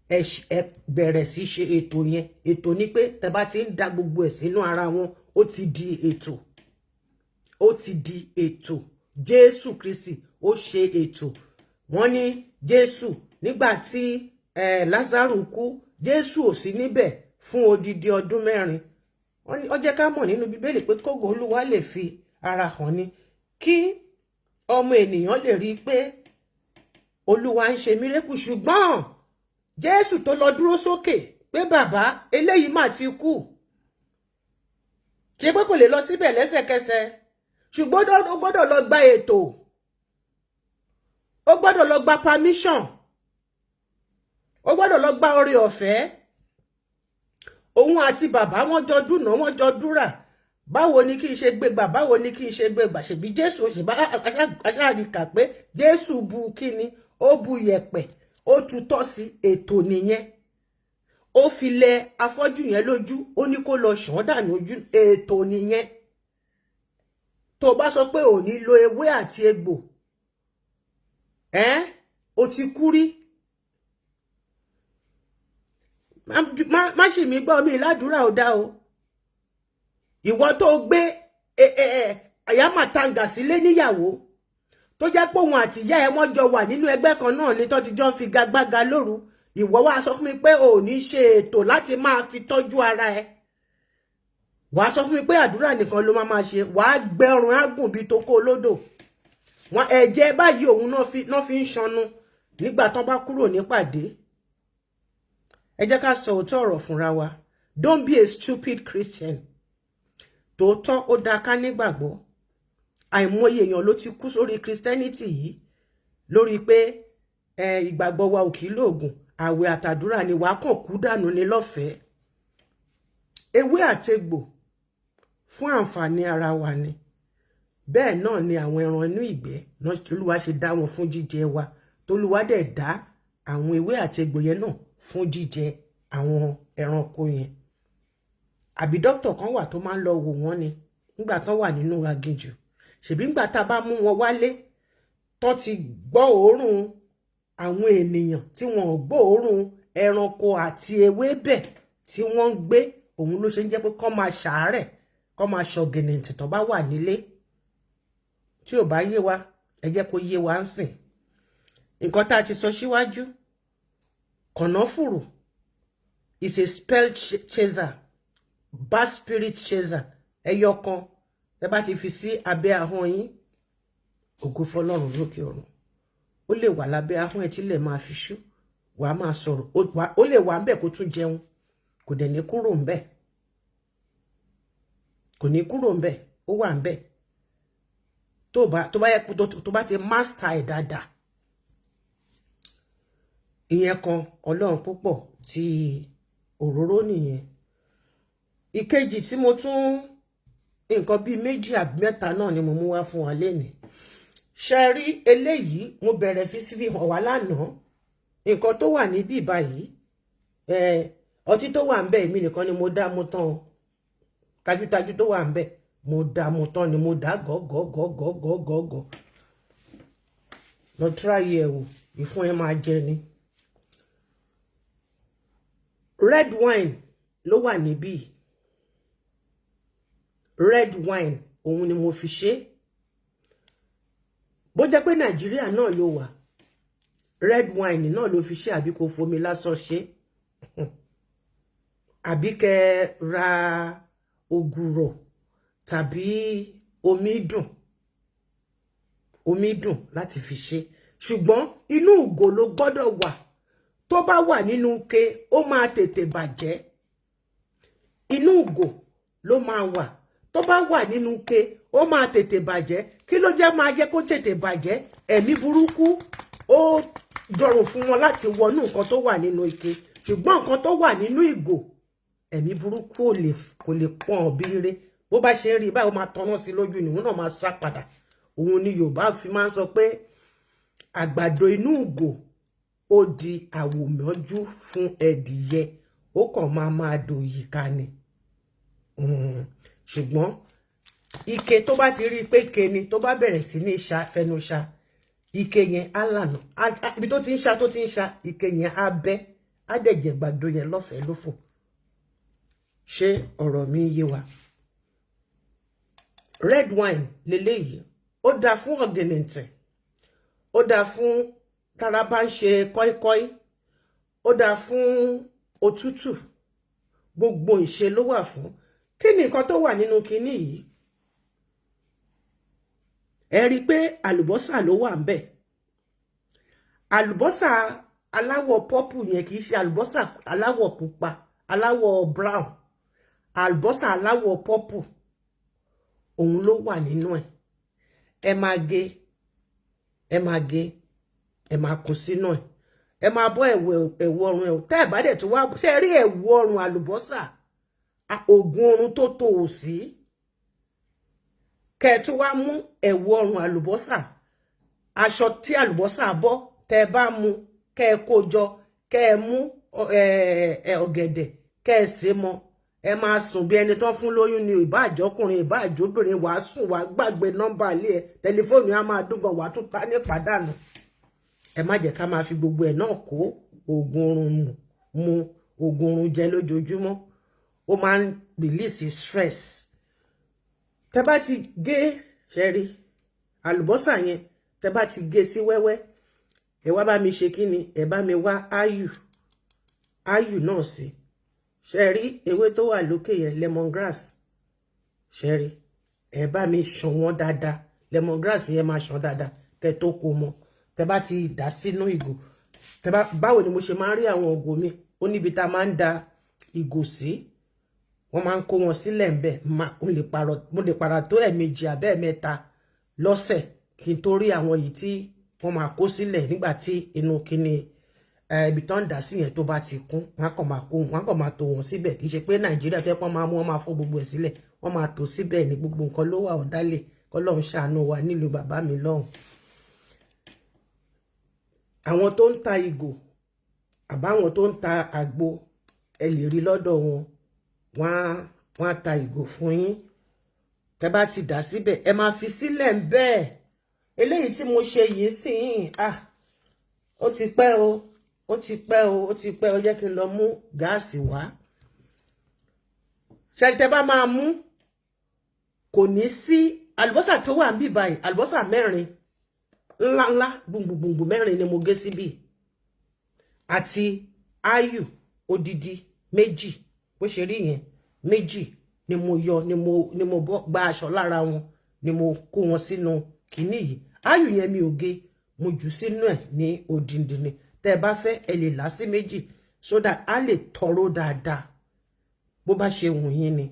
ẹ bẹ̀rẹ̀ sí ṣe ètò yẹn. Ètò ni pé tẹ́ bá ti ń da gbogbo ẹ̀ sínú ara wọn ó ti di ètò, ó ti di ètò. Jésù Kristi ó ṣe ètò. Wọ́n ní Jésù nígbà tí Lásárù kú Jésù ò sí níbẹ̀ fún odidi ọdún 4. Ó jẹ́ ká mọ̀ nínú Bíbélì pé kógo Olúwa lè fi ara hàn ni kí ọmọ ènìyàn lè rí pé Olúwa ń ṣe mírèkù. Ṣùgbọ́n Jésù tó lọ dúró sókè pé bàbá eléyìí mà ti kú ṣe pé kò lè lọ síbẹ̀ lẹ́sẹ̀kẹsẹ̀ ṣùgbọ́n ó gbọ́dọ̀ lọ gba ètò, ó gbọ́dọ̀ lọ gba permission, ó gbọ́dọ̀ lọ gba oore ọ̀fẹ́. Òun àti bàbá wọn jọ dúnà wọn jọ dúrà báwo ni kí n ṣe gbégbà báwo ni kí n ṣe gbégbà ṣèbí Jésù ṣèbá aṣáàríkà pé Jésù bu kíni ó bu yẹ̀pẹ̀ ó tutọ́ sí ètò nìyẹn. Ó fi lẹ afọ́jú yẹn lójú ó ní kó lọ ṣàn dànù ojú ètò nìyẹn. Tó bá sọ pé ò ní lo ewé àti egbò ó ti kú rí. Má ṣì mí gbọ́ mi ládùúrà ò dá o. Ìwọ tó gbé àyámàtangà sílé níyàwó tó jẹ́ pé òun àti ìyá ẹ̀ wọ́n jọ wà nínú ẹgbẹ́ kan náà lé tó ti jọ ń fi gagbága lóru. Ìwọ wá sọ fún mi pé ò ní ṣe ètò láti máa fi tọ́jú ara ẹ. Wàá sọ fún mi pé àdúrà nìkan ló máa ṣe. Wàá gbẹ ọrùn ágùn bíi toko olódò. Wọn ẹ̀jẹ̀ báyìí òun náà fi ń ṣannu nígbà tán bá kúrò nípàdé. Ẹ jẹ́ ká sọ òótọ́ ọ̀rọ̀ fúnra wa. Don't be a stupid Christian. Tòótọ́ ó dáa ká nígbàgbọ́. Àìmọye èèyàn ló ti kú sórí Christianity yìí lórí pé ìgbàgbọ́ wa ò kì í lóògùn àwẹ̀ àtàdúrà ni wàá kàn kú dànù ní lọ́fẹ̀ẹ́. Ewé àtegbò fún àǹfààní ara wa ni. Bẹ́ẹ̀ náà ni àwọn ẹran inú ìgbẹ́ náà Olúwa ṣe dá wọn fún jíjẹ wa. Tolúwa dẹ̀ dá àwọn ewé àtegbò yẹn náà fún jíjẹ àwọn ẹranko yẹn. Àbí dókítà kan wà tó máa ń lọ wò wọ́n ni nígbà tán wà nínú aginjù. Ṣèbí nígbà tá a bá mú wọn wálé tó ti gbọ́ òórùn àwọn ènìyàn tí wọn ò gbọ́ òórùn ẹranko àti ewébẹ̀ tí wọ́n ń gbé, òun ló ṣe ń jẹ́ pé kán máa ṣàárẹ̀ kán máa ṣọ̀gìnìntì tó bá wà nílé. Tí ò bá yé wa ẹ jẹ́ kó yé wa ń sìn. Nǹkan tá a ti sọ síwájú, kànáfùrù is a spell chaser, bad spirit chaser. Ẹyọ kan ẹ bá ti fi sí abẹ́ ahọ́n yín, ògo fọ́lọ́run lókè ọ̀run. Ó lè wà lábẹ́ ahọ́n ẹ tí lè máa fi ṣú, wàá máa sọ̀rọ̀. Ó lè wà ńbẹ̀ kó tún jẹun, kò dẹ̀ ní kúrò ńbẹ̀. kò ní kúrò ńbẹ̀, ó wà ńbẹ̀. Tó bá yẹ tó bá ti master ẹ̀ dáadáa. Ìyẹn kan Ọlọ́run púpọ̀ tí òróró nìyẹn. Ìkejì tí mo tún nǹkan bíi 2 àbí 3 náà ni mo mú wá fún wa lénìí. Ṣé rí eléyìí mo bẹ̀rẹ̀ fi hàn wá lánàá. Nǹkan tó wà níbí báyìí ọtí tó wà ńbẹ̀ èmi nìkan ni mo dá mu tán o. Tajútajú tó wà ńbẹ̀ mo dá mu tán ni mo dá gọ́gọ́gọ́gọ́gọ́gọ́. Lọ try ẹ wò, ìfún ẹ máa jẹ ni. Red wine ló wà níbí. Red wine òun ni mo fi ṣe. Bó jẹ́ pé Nàìjíríà náà ló wà, red wine náà ló fi ṣe àbí kò fomi lásán ṣe. Àbí kẹ́ ra ògùrọ̀ tàbí omi dùn láti fi ṣe. Ṣùgbọ́n inú ìgò ló gbọ́dọ̀ wà. Tó bá wà nínú ike ó máa tètè bàjẹ́. Inú ìgò ló máa wà. Tó bá wà nínú ike ó máa tètè bàjẹ́. Kí ló jẹ́ máa jẹ́ kó tètè bàjẹ́? Ẹ̀mí burúkú ó dọ̀rùn fún wọn láti wọnú nǹkan tó wà nínú ike. Ṣùgbọ́n nǹkan tó wà nínú ìgò, ẹ̀mí burúkú kò lè pọ́n bíire. Bó bá ṣe rí báyìí ó máa tanná sí lójú ni òun náà máa sá padà. Òun ni Yorùbá fi máa ń sọ pé àgbàdo inú ìgò ó di àwòmọ́jú fún ẹdìyẹ, ó kàn máa dòyìká ni. Ṣùgbọ́n ike tó bá ti rí pé ike ni, tó bá bẹ̀rẹ̀ sí ní fẹnu ṣá, ike yẹn á lànà. Ibi tó ti ń ṣá ike yẹn á bẹ́, á dẹ̀jẹ̀ gbàdo yẹn lọ́fẹ̀ẹ́ lófò. Ṣé ọ̀rọ̀ mi yé wa? Red wine leléyìí ó dáa fún ọ̀gẹ̀nẹ̀tẹ̀, ó dáa fún tára bá ń ṣe kọ́íkọ́í, ó dáa fún òtútù, gbogbo ìṣe ló wà fún. Kí ni nǹkan tó wà nínú kinní yìí? Ẹ rí pé àlùbọ́sà ló wà ńbẹ̀. Àlùbọ́sà aláwọ̀ purple yẹn kì í ṣe àlùbọ́sà aláwọ̀ pupa, aláwọ̀ brown. Àlùbọ́sà aláwọ̀ purple òun ló wà nínú ẹ̀. Ẹ máa gé, ẹ máa kó sínú ẹ̀. Ẹ máa bọ́ ẹ̀wù ọrùn ẹ̀. Tẹ́ ẹ̀ bá dẹ̀ tó wá ṣe rí ẹ̀wù ọrùn àlùbọ́sà, ògùn ọrùn tó tò ò sí. Kẹ́ ẹ tún wá mú ẹ̀wù ọrùn àlùbọ́sà, aṣọ tí àlùbọ́sà bọ́, tẹ́ ẹ bá mú, kẹ́ ẹ kó jọ, kẹ́ ẹ mú ọ̀gẹ̀dẹ̀, kẹ́ ẹ sè mọ́. Ẹ máa sùn bí ẹni tán fún lóyún ni, ìbá àjọkùnrin ìbá àjọbìnrin, wàá sùn wàá gbàgbé nọ́mbà ilé ẹ, tẹlifóònù á máa dúngàn, wàá tún ta ní pàdánù. Ẹ má jẹ́ ká máa fi gbogbo ẹ̀ náà kó oògùn oorun mu oògùn oorun jẹ lójoojúmọ́. Ó máa ń release stress. Tẹ́ bá ti gé ṣẹ́rí àlùbọ́sà yẹn, tẹ́ bá ti gé sí wẹ́wẹ́, ẹ wá bá mi ṣe kí ni? Ẹ bá mi wá áyù náà sí. Ṣẹ́rí ewé tó wà lókè yẹn, lemongrass. Ṣẹ́rí ẹ bá mi ṣàn wọ́n dáadáa. Lemongrass yẹn máa ṣàn dáadáa kẹ́ tó kó mọ́. Tẹ́ bá ti dà sínú ìgò. Báwo ni mo ṣe máa ń rí àwọn ògò mi? Ó níbi tá máa ń da ìgò sí. Wọ́n máa ń kó wọn sílẹ̀ ńbẹ̀. Mo lè para tó 2 àbí 3 lọ́sẹ̀ kí n tó rí àwọn yìí tí wọ́n máa kó sílẹ̀ nígbà tí inú kíni ibi tó ń dà sí yẹn tó bá ti kún. Wọ́n kàn máa tò wọ́n síbẹ̀. Kì í ṣe pé Nàìjíríà tẹ́ pọ́n máa mú wọn máa fọ́ gbogbo ẹ̀ sílẹ̀. Wọ́n máa tò síbẹ̀ ní gbogbo nǹkan ló wà ọ̀dálẹ̀. Kọ́lọ́run ṣàánú wa nílùú bàbá mi lọ́hùn. Àwọn tó ń ta ìgò àbáwọn tó ń ta àgbo, ẹ lè rí lọ́dọ̀ wọn. Wọ́n á ta ìgò fún yín. Tẹ́ bá ti dà síbẹ̀, ẹ máa fi sílẹ̀ ńbẹ̀. Eléyìí tí mo ṣe yìí sìn, ó ti pẹ́ o. Ó ti pẹ́ o, jẹ́ kí n lọ mú gáàsì wá. Ṣé tẹ́ bá máa mú, kò ní sí àlùbọ́sà tó wà níbí báyìí, àlùbọ́sà 4 ńláńlá gbùngbùngbùngbùn 4 ni mo gé síbí. Àti áyù odidi 2, bó ṣe rí yẹn 2 ni mo yọ, ni mo gba aṣọ lára wọn, ni mo kó wọn sínú kinní yìí. Áyù yẹn mi ò gé, mo jù sínú ẹ̀ ní odindi ni. Tẹ́ bá fẹ́ ẹ lè là sí 2 so that á lè tọrọ dáadáa bó bá ṣe wù yín ni.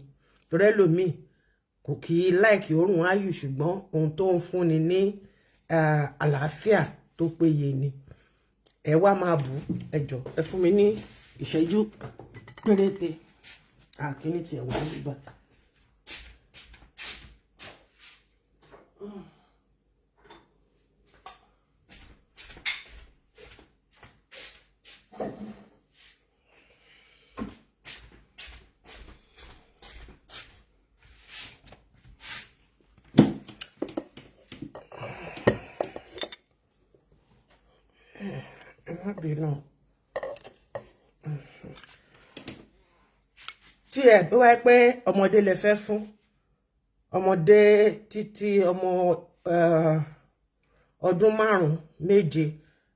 Torí ẹlòmíì kò kì í láìkì òórùn áyù ṣùgbọ́n ohun tó ń fúnni ní àlàáfíà tó péye ni. Ẹ wá máa bù ẹ jọ̀ọ́ ẹ fún mi ní ìṣẹ́jú péréte àkíní tí ẹ wà nígbà. Bínú tí ẹ bí wáyé pé ọmọdé lè fẹ́ fún ọmọdé títí ọmọ ọdún 5-7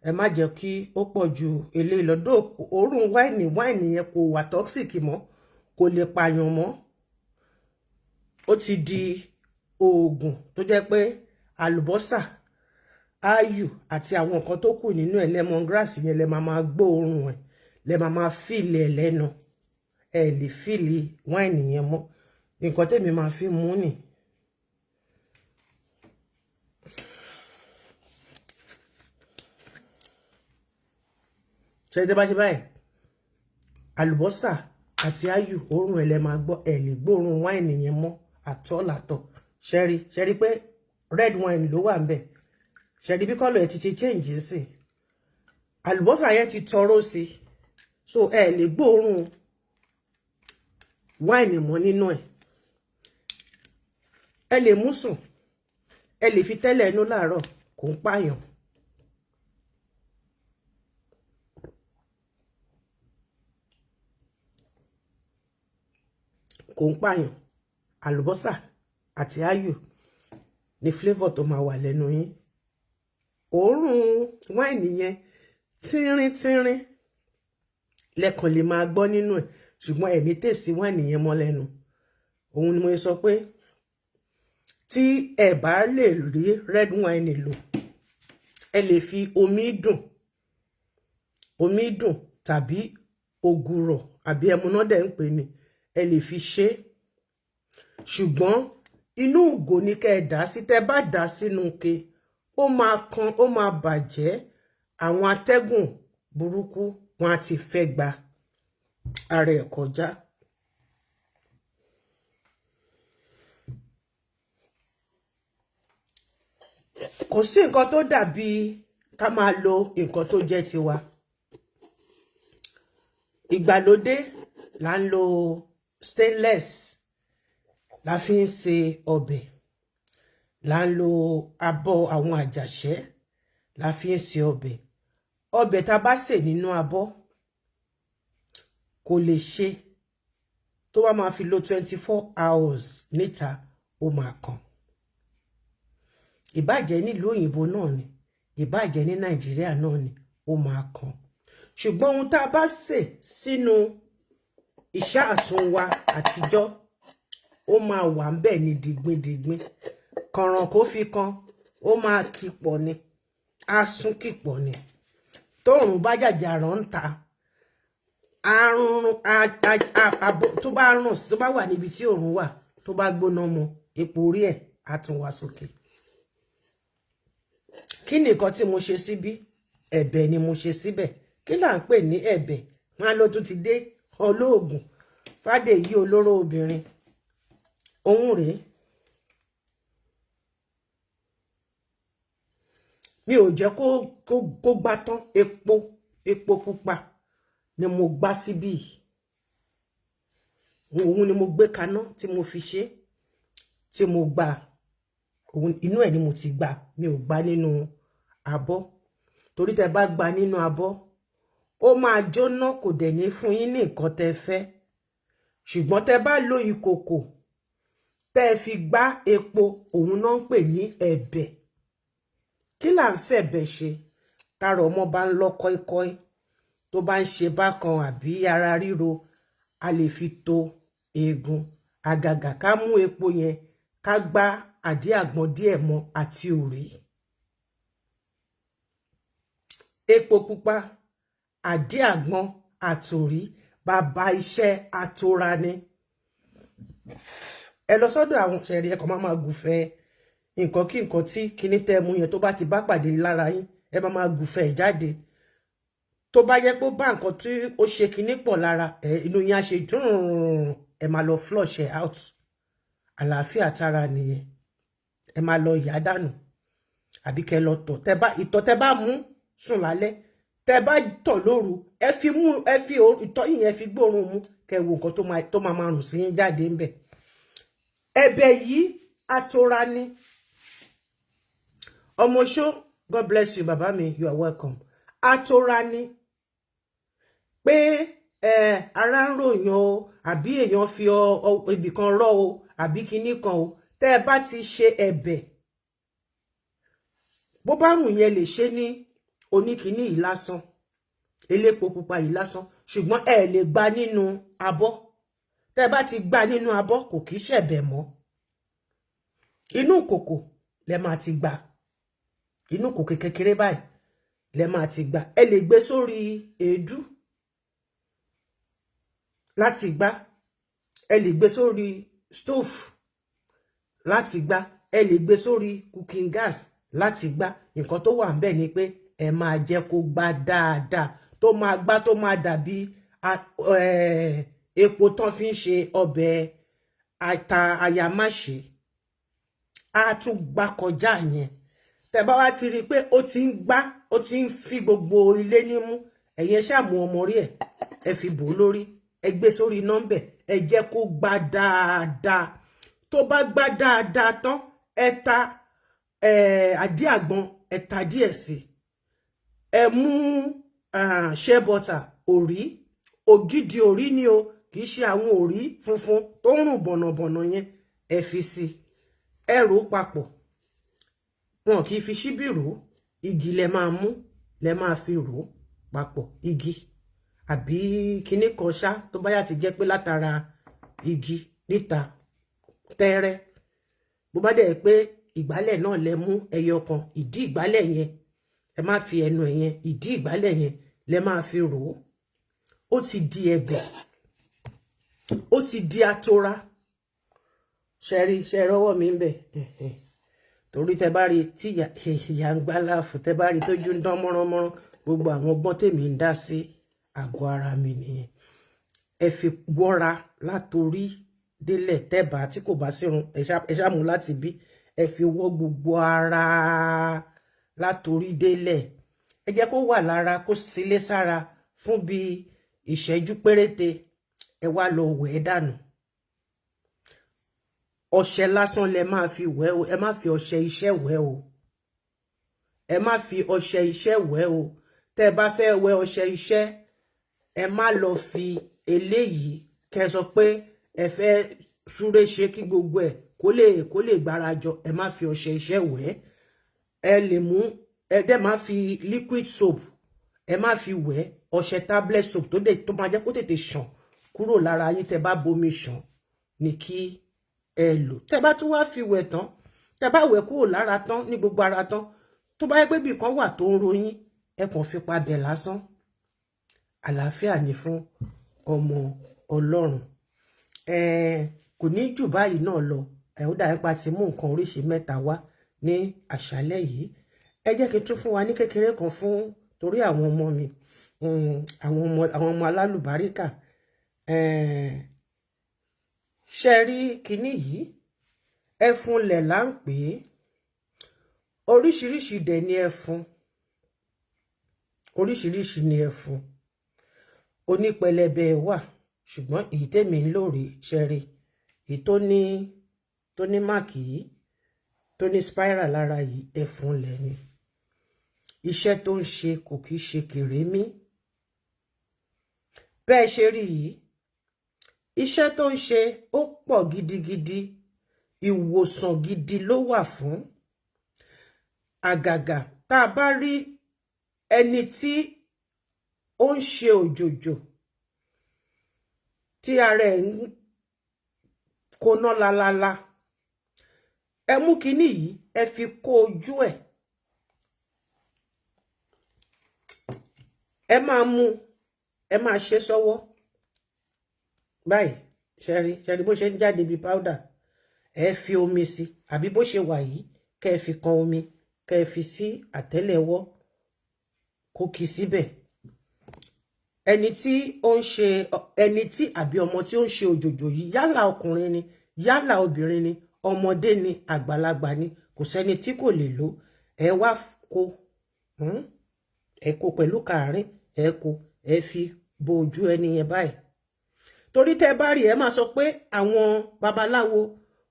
ẹ má jẹ́ kí ó pọ̀ ju eléyìí lọ. Dó òórùn wáìnì yẹn kò wà toxic mọ́, kò lè pààyàn mọ́. Ó ti di oògùn tó jẹ́ pé àlùbọ́sà, áyù àti àwọn nǹkan tó kù nínú ẹ̀, lemongrass yẹn lẹ máa gbóòórùn ẹ̀, lẹ máa fíìlì ẹ̀ lẹ́nu. Ẹ lè fíìlì wáìnì yẹn mọ́. Nǹkan tèmi máa fi mú nì. Ṣé tẹ́ bá ṣe báyìí àlùbọ́sà àti áyù òórùn ẹ̀ lẹ máa gbọ́, ẹ lè gbóòórùn wáìnì yẹn mọ́ àtọ́. Ṣẹ́rí pé red wine ló wà ńbẹ̀. Ṣẹ́rí bí kọ́lọ̀ ẹ̀ ti ṣe change sí. Àlùbọ́sà yẹn ti tọrọ sí. So ẹ lè gbóòórùn wáìnì mọ́ nínú ẹ̀. Ẹ lè mú sùn. Ẹ lè fi tẹ́lẹ̀ inú láàárọ̀, kò ń pààyàn. Kò ń pààyàn. Àlùbọ́sà àti áyù ni flavor tó máa wà lẹ́nu yín. Òórùn wáìnì yẹn tínrín lẹ́kàn lè máa gbọ́ nínú ẹ̀, ṣùgbọ́n ẹ̀mí tèsí wáìnì yẹn mọ́ lẹ́nu. Òun ni mo sọ pé tí ẹ bá lè rí red wine lò, ẹ lè fi omi dùn tàbí ògùrọ̀ àbí ẹmu náà dẹ̀ ń pè ní, ẹ lè fi ṣe. Ṣùgbọ́n inú ìgò ní kẹ́ ẹ dà sí. Tẹ́ bá dà sínú ke, ó máa kan, ó máa bàjẹ́. Àwọn atẹ́gùn burúkú wọn á ti fẹ́ gba ara ẹ̀ kọjá. Kò sí nǹkan tó dàbí ká máa lo nǹkan tó jẹ́ tiwa. Ìgbàlódé là ń lo stainless la fi ń ṣe ọbẹ̀. Là ń lo abọ́ àwọn àjàṣẹ́ la fi ń ṣe ọbẹ̀. Ọbẹ̀ tá bá sè nínú abọ́ kò lè ṣe tó bá máa fi lo 24 hours níta, ó máa kan. Ìbàjẹ́ nílùú òyìnbó náà ni, ìbàjẹ́ ní Nàìjíríà náà ni, ó máa kan. Ṣùgbọ́n ohun tá bá sè sínú ìṣàsùn wa àtijọ́, ó máa wà ńbẹ̀ ní dìgbindìgbin. Kànràn kó fi kan, ó máa kípọ̀ ni, á sún kípọ̀ ni. Tóòrùn bá jàjà ràn ń ta, tó bá rùn, tó bá wà níbi tí òòrùn wà, tó bá gbóná mọ́, epo orí ẹ̀ á tún wá sókè. Kí ni nǹkan tí mo ṣe síbí? Ẹ̀bẹ̀ ni mo ṣe síbẹ̀. Kí là ń pè ní ẹ̀bẹ̀? Wọ́n ló tún ti dé olóògùn Fádèyí olóró obìnrin. Òun rèé. Mi ò jẹ́ kó gbá tán. Epo pupa ni mo gbá síbí. Òun ni mo gbé kaná tí mo fi ṣe, tí mo gbà. Inú ẹ̀ ni mo ti gbà. Mi ò gbà nínú abọ́. Torí tẹ́ bá gbà nínú abọ́, ó máa jóná, kò dẹ̀ ní fún yín ní nǹkan tẹ́ fẹ́. Ṣùgbọ́n tẹ́ bá lo ìkòkò tẹ́ fi gbá epo, òun náà ń pè ní ẹ̀bẹ̀. Kí là ń fẹ̀bẹ̀ ṣe? Tára ọmọ bá ń lọ kọ́ikọ́í, tó bá ń ṣe bákan àbí ara ríro, a lè fi to eegun. Àgàgà ká mú epo yẹn, ká gbá àdí àgbọn díẹ̀ mọ́ àti òrí. Epo pupa, àdí àgbọn àtòrí, bàbá iṣẹ́ àtòrà ni. ẹ lọ sọ́dọ̀ àwọn ṣẹ̀rí ẹ̀kọ́ máa gùfẹ́ nǹkan kí nǹkan tí kinní tẹ́ mú yẹn tó bá ti bá pàdé lára yín ẹ máa gùfẹ́ jáde tó bá yẹ pé bá nǹkan tí ó ṣe kinní pọ̀ lára inú yín á ṣe dùn ẹ máa lọ flush ẹ out àlàáfíà tara nìyẹn ẹ máa lọ yà dànù àbí kẹ́ lọ tọ̀ ìtọ̀ tẹ́ bá mú sùn lálẹ́ tẹ́ bá tọ̀ lóru ẹ fi ìtọ̀ yìí ẹ fi gbóòórùn mú kẹ́ wo nǹkan tó máa rùn sí yín jáde ńbẹ̀ ẹ̀bẹ̀ yìí atora ni ọmọṣó God bless you bàbá mi you are welcome atora ni pé ara ń ròyàn o àbí èèyàn fi ibì kan rọ o àbí kinní kan o tẹ́ ẹ bá ti ṣe ẹ̀bẹ̀ bó bá wù yẹn lè ṣe ní oníkíní yìí lásán elépo pupa yìí lásán ṣùgbọ́n ẹ lè gbà nínú abọ́ tẹ́ bá ti gbà nínú abọ́ kò kìí ṣẹ̀bẹ̀ mọ́ inú kòkò lẹ máa ti gbà inú kòkò kékeré báyìí lẹ máa ti gbà ẹ lè gbé sórí èédú láti gbà ẹ lè gbé sórí stove láti gbà ẹ lè gbé sórí cooking gas láti gbà nǹkan tó wà ńbẹ̀ ni pé ẹ máa jẹ́ kó gbá dáadáa tó máa gbá tó máa dàbí epo tán fi ń ṣe ọbẹ̀ ata ayamáṣe á tún gbá kọjá yẹn tẹ́ bá wá ti rí i pé ó ti ń gbá ó ti ń fi gbogbo ilé nímú ẹ̀yin ṣàmú ọmọ rí ẹ fi bò ó lórí ẹ gbé sórí nọ́mbẹ̀ ẹ jẹ́ kó gbá dáadáa tó bá gbá dáadáa tán ẹ ta àdí àgbọn ẹ ta díẹ̀ sí ẹ mú shea butter òrí ògidì òrí ni o kì í ṣe àwọn òrí funfun tó ń rùn bọ̀nàbọ̀nà yẹn ẹ fi sí ẹ rò ó papọ̀ wọn kì í fi ṣíbí rò ó igi lẹ máa mú lẹ máa fi rò ó papọ̀ igi àbí kinní kan ṣá tó bá yà ti jẹ́ pé látara igi níta tẹ́rẹ́ bó bá dẹ̀ pé ìgbálẹ̀ náà lẹ mú ẹyọ kan ìdí ìgbálẹ̀ yẹn ẹ má fi ẹnu ẹ̀ yẹn ìdí ìgbálẹ̀ yẹn lẹ máa fi rò ó ti di ẹ̀bẹ̀ ó ti di atora ṣẹ́rí ṣẹ́rọ́wọ́ mi ń bẹ̀ torí tẹ bá rí tí ìyá ń gbá láàfù tẹ bá rí tójú ń dán mọ́ránmọ́rán gbogbo àwọn ọgbọ́n tèmi ń dá sí àgọ́ ara mi nìyẹn ẹ fi wọ́ra látorí délẹ̀ tẹ́bà tí kò bá sírun ẹ ṣàmú láti bí ẹ fi wọ́ gbogbo ara látorí délẹ̀ ẹ jẹ́ kó wà lára kó sílé sára fún bí ìṣẹ́jú péréte ẹ wá lọ wẹ̀ ẹ́ dànù ọṣẹ lásán lẹ máa fi wẹ̀ o ẹ má fi ọṣẹ iṣẹ́ wẹ̀ o ẹ má fi ọṣẹ iṣẹ́ wẹ̀ o tẹ́ bá fẹ́ wẹ̀ ọṣẹ iṣẹ́ ẹ má lọ fi eléyìí kẹ́ sọ pé ẹ fẹ́ súré ṣe kí gbogbo ẹ̀ kó lè gbárajọ ẹ má fi ọṣẹ iṣẹ́ wẹ̀ ẹ lè mú ẹ dẹ̀ má fi liquid soap ẹ má fi wẹ̀ ọṣẹ tablet soap tó máa jẹ́ kó tètè ṣàn kúrò lára yín tẹ́ bá bomi ṣàn ní kí ẹ lò tẹ́ bá tún wá fi wẹ̀ tán tẹ́ bá wẹ̀ kúrò lára tán ní gbogbo ara tán tó bá yẹ pé ibì kan wà tó ń ròyìn ẹ kàn fi pa bẹ̀ lásán àlàáfíà ni fún ọmọ Ọlọ́run kò ní jù báyìí náà lọ ẹ ó dàbí pa ti mú nǹkan oríṣi mẹ́ta wá ní àṣálẹ́ yìí ẹ jẹ́ kí n tún fún wa ní kékeré kan fún torí àwọn ọmọ mi àwọn ọmọ alálùbáríkà ṣe rí kinní yìí ẹfun lẹ̀ là ń pè é oríṣiríṣi dẹ̀ ni ẹfun oríṣiríṣi ni ẹfun onípẹlẹbẹ wà ṣùgbọ́n èyí tèmi ń lò rí ṣe rí èyí tó ní máàkì yìí tó ní spiral lára yìí ẹfun lẹ̀ ni iṣẹ́ tó ń ṣe kò kìí ṣe kèrémí bẹ́ẹ̀ ṣe rí yìí iṣẹ́ tó ń ṣe ó pọ̀ gidigidi ìwòsàn gidi ló wà fún àgàgà tá a bá rí ẹni tí ó ń ṣe òjòjò tí ara ẹ̀ ń kóná lalala ẹ mú kinní yìí ẹ fi kó ojú ẹ̀ ẹ máa mú ẹ máa ṣe sọ́wọ́ báyìí ṣẹ́rí bó ṣe ń jáde bí powder ẹ fi omi sí àbí bó ṣe wà yìí kẹ́ fi kan omi kẹ́ fi sí àtẹ́lẹwọ́ kó kì síbẹ̀. Ẹni tí ó ń ṣe ẹni tí àbí ọmọ tí ó ń ṣe òjòjò yìí yálà ọkùnrin ni yálà obìnrin ni ọmọdé ni àgbàlagbà ni kò sẹ́ni tí kò lè lò. Ẹ wá kó ẹ kó pẹ̀lú kàárín ẹ kó ẹ fi bo ojú ẹni yẹn báyìí. Torí tẹ́ bá rí ẹ máa sọ pé àwọn babaláwo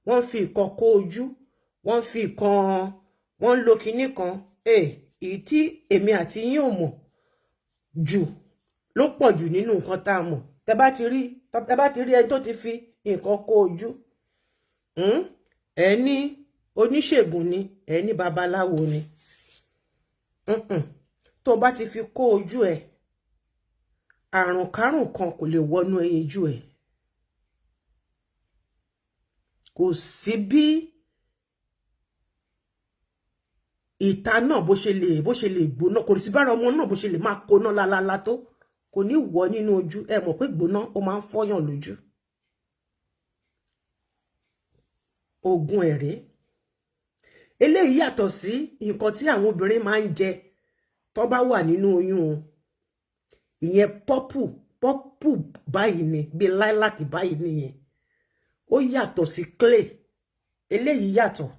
wọ́n fi ìkan kó ojú wọ́n fi ìkan wọ́n lo kinní kan èyí tí èmi àti yín ò mọ̀ jù ló pọ̀ jù nínú nǹkan tá a mọ̀. Tẹ́ bá ti rí ẹni tó ti fi nǹkan kó ojú ẹ ní oníṣègùn ni ẹ ní babaláwo ni. Tó bá ti fi kó ojú ẹ àrùn kárùn kan kò lè wọnú ẹyinjú ẹ. Kò sí bí ìta náà bó ṣe lè gbóná kò sí bára ọmọ náà bó ṣe lè máa kóná lálálá tó kò ní wọ nínú ojú. Ẹ mọ̀ pé gbóná ó máa ń fọ́yàn lójú. Oògùn ẹ̀rẹ́ eléyìí yàtọ̀ sí nǹkan tí àwọn obìnrin máa ń jẹ tó bá wà nínú oyún o. Ìyẹn pọ́pù báyìí ni bí láíláàkì báyìí nìyẹn. Ó yàtọ̀ sí clay. Eléyìí yàtọ̀.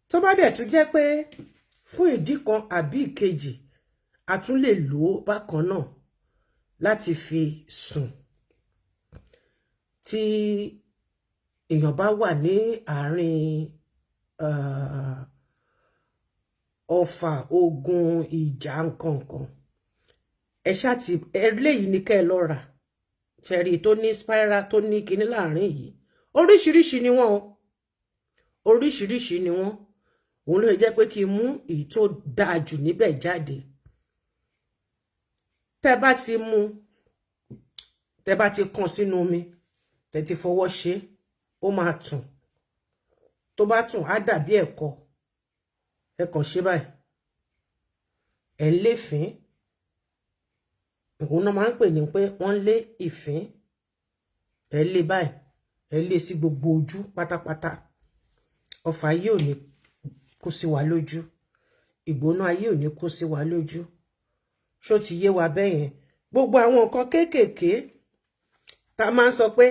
Tó bá dẹ̀ tún jẹ́ pé fún ìdí kan àbí ìkejì a tún lè lò ó bákan náà láti fi sùn. Tí èèyàn bá wà ní àárín ọfà ogun ìjà nǹkankan ẹ ṣáà ti eléyìí ní kẹ́ ẹ lọ rà cherry tó ní spiral tó ní kinní láàrin yìí oríṣiríṣi ni wọ́n oríṣiríṣi ni wọ́n. Òun ló jẹ́ pé kí n mú èyí tó dáa jù níbẹ̀ jáde. Tẹ́ bá ti mú tẹ́ bá ti kàn sínú omi tẹ́ ti fọwọ́ ṣe ó máa tùn. Tó bá tùn á dàbí ẹ̀kọ ẹ kàn ṣe báyìí ẹ léfín. Òun náà máa ń pè ní pé wọ́n lé ìfín. Ẹ lé báyìí ẹ lé sí gbogbo ojú pátápátá. Ọfà yìí ò ní kó sí wa lójú. Ìgbóná ayé ò ní kó sí wa lójú. Ṣó ti yé wa bẹ́yẹn. Gbogbo àwọn nǹkan kéékèèké tá máa ń sọ pé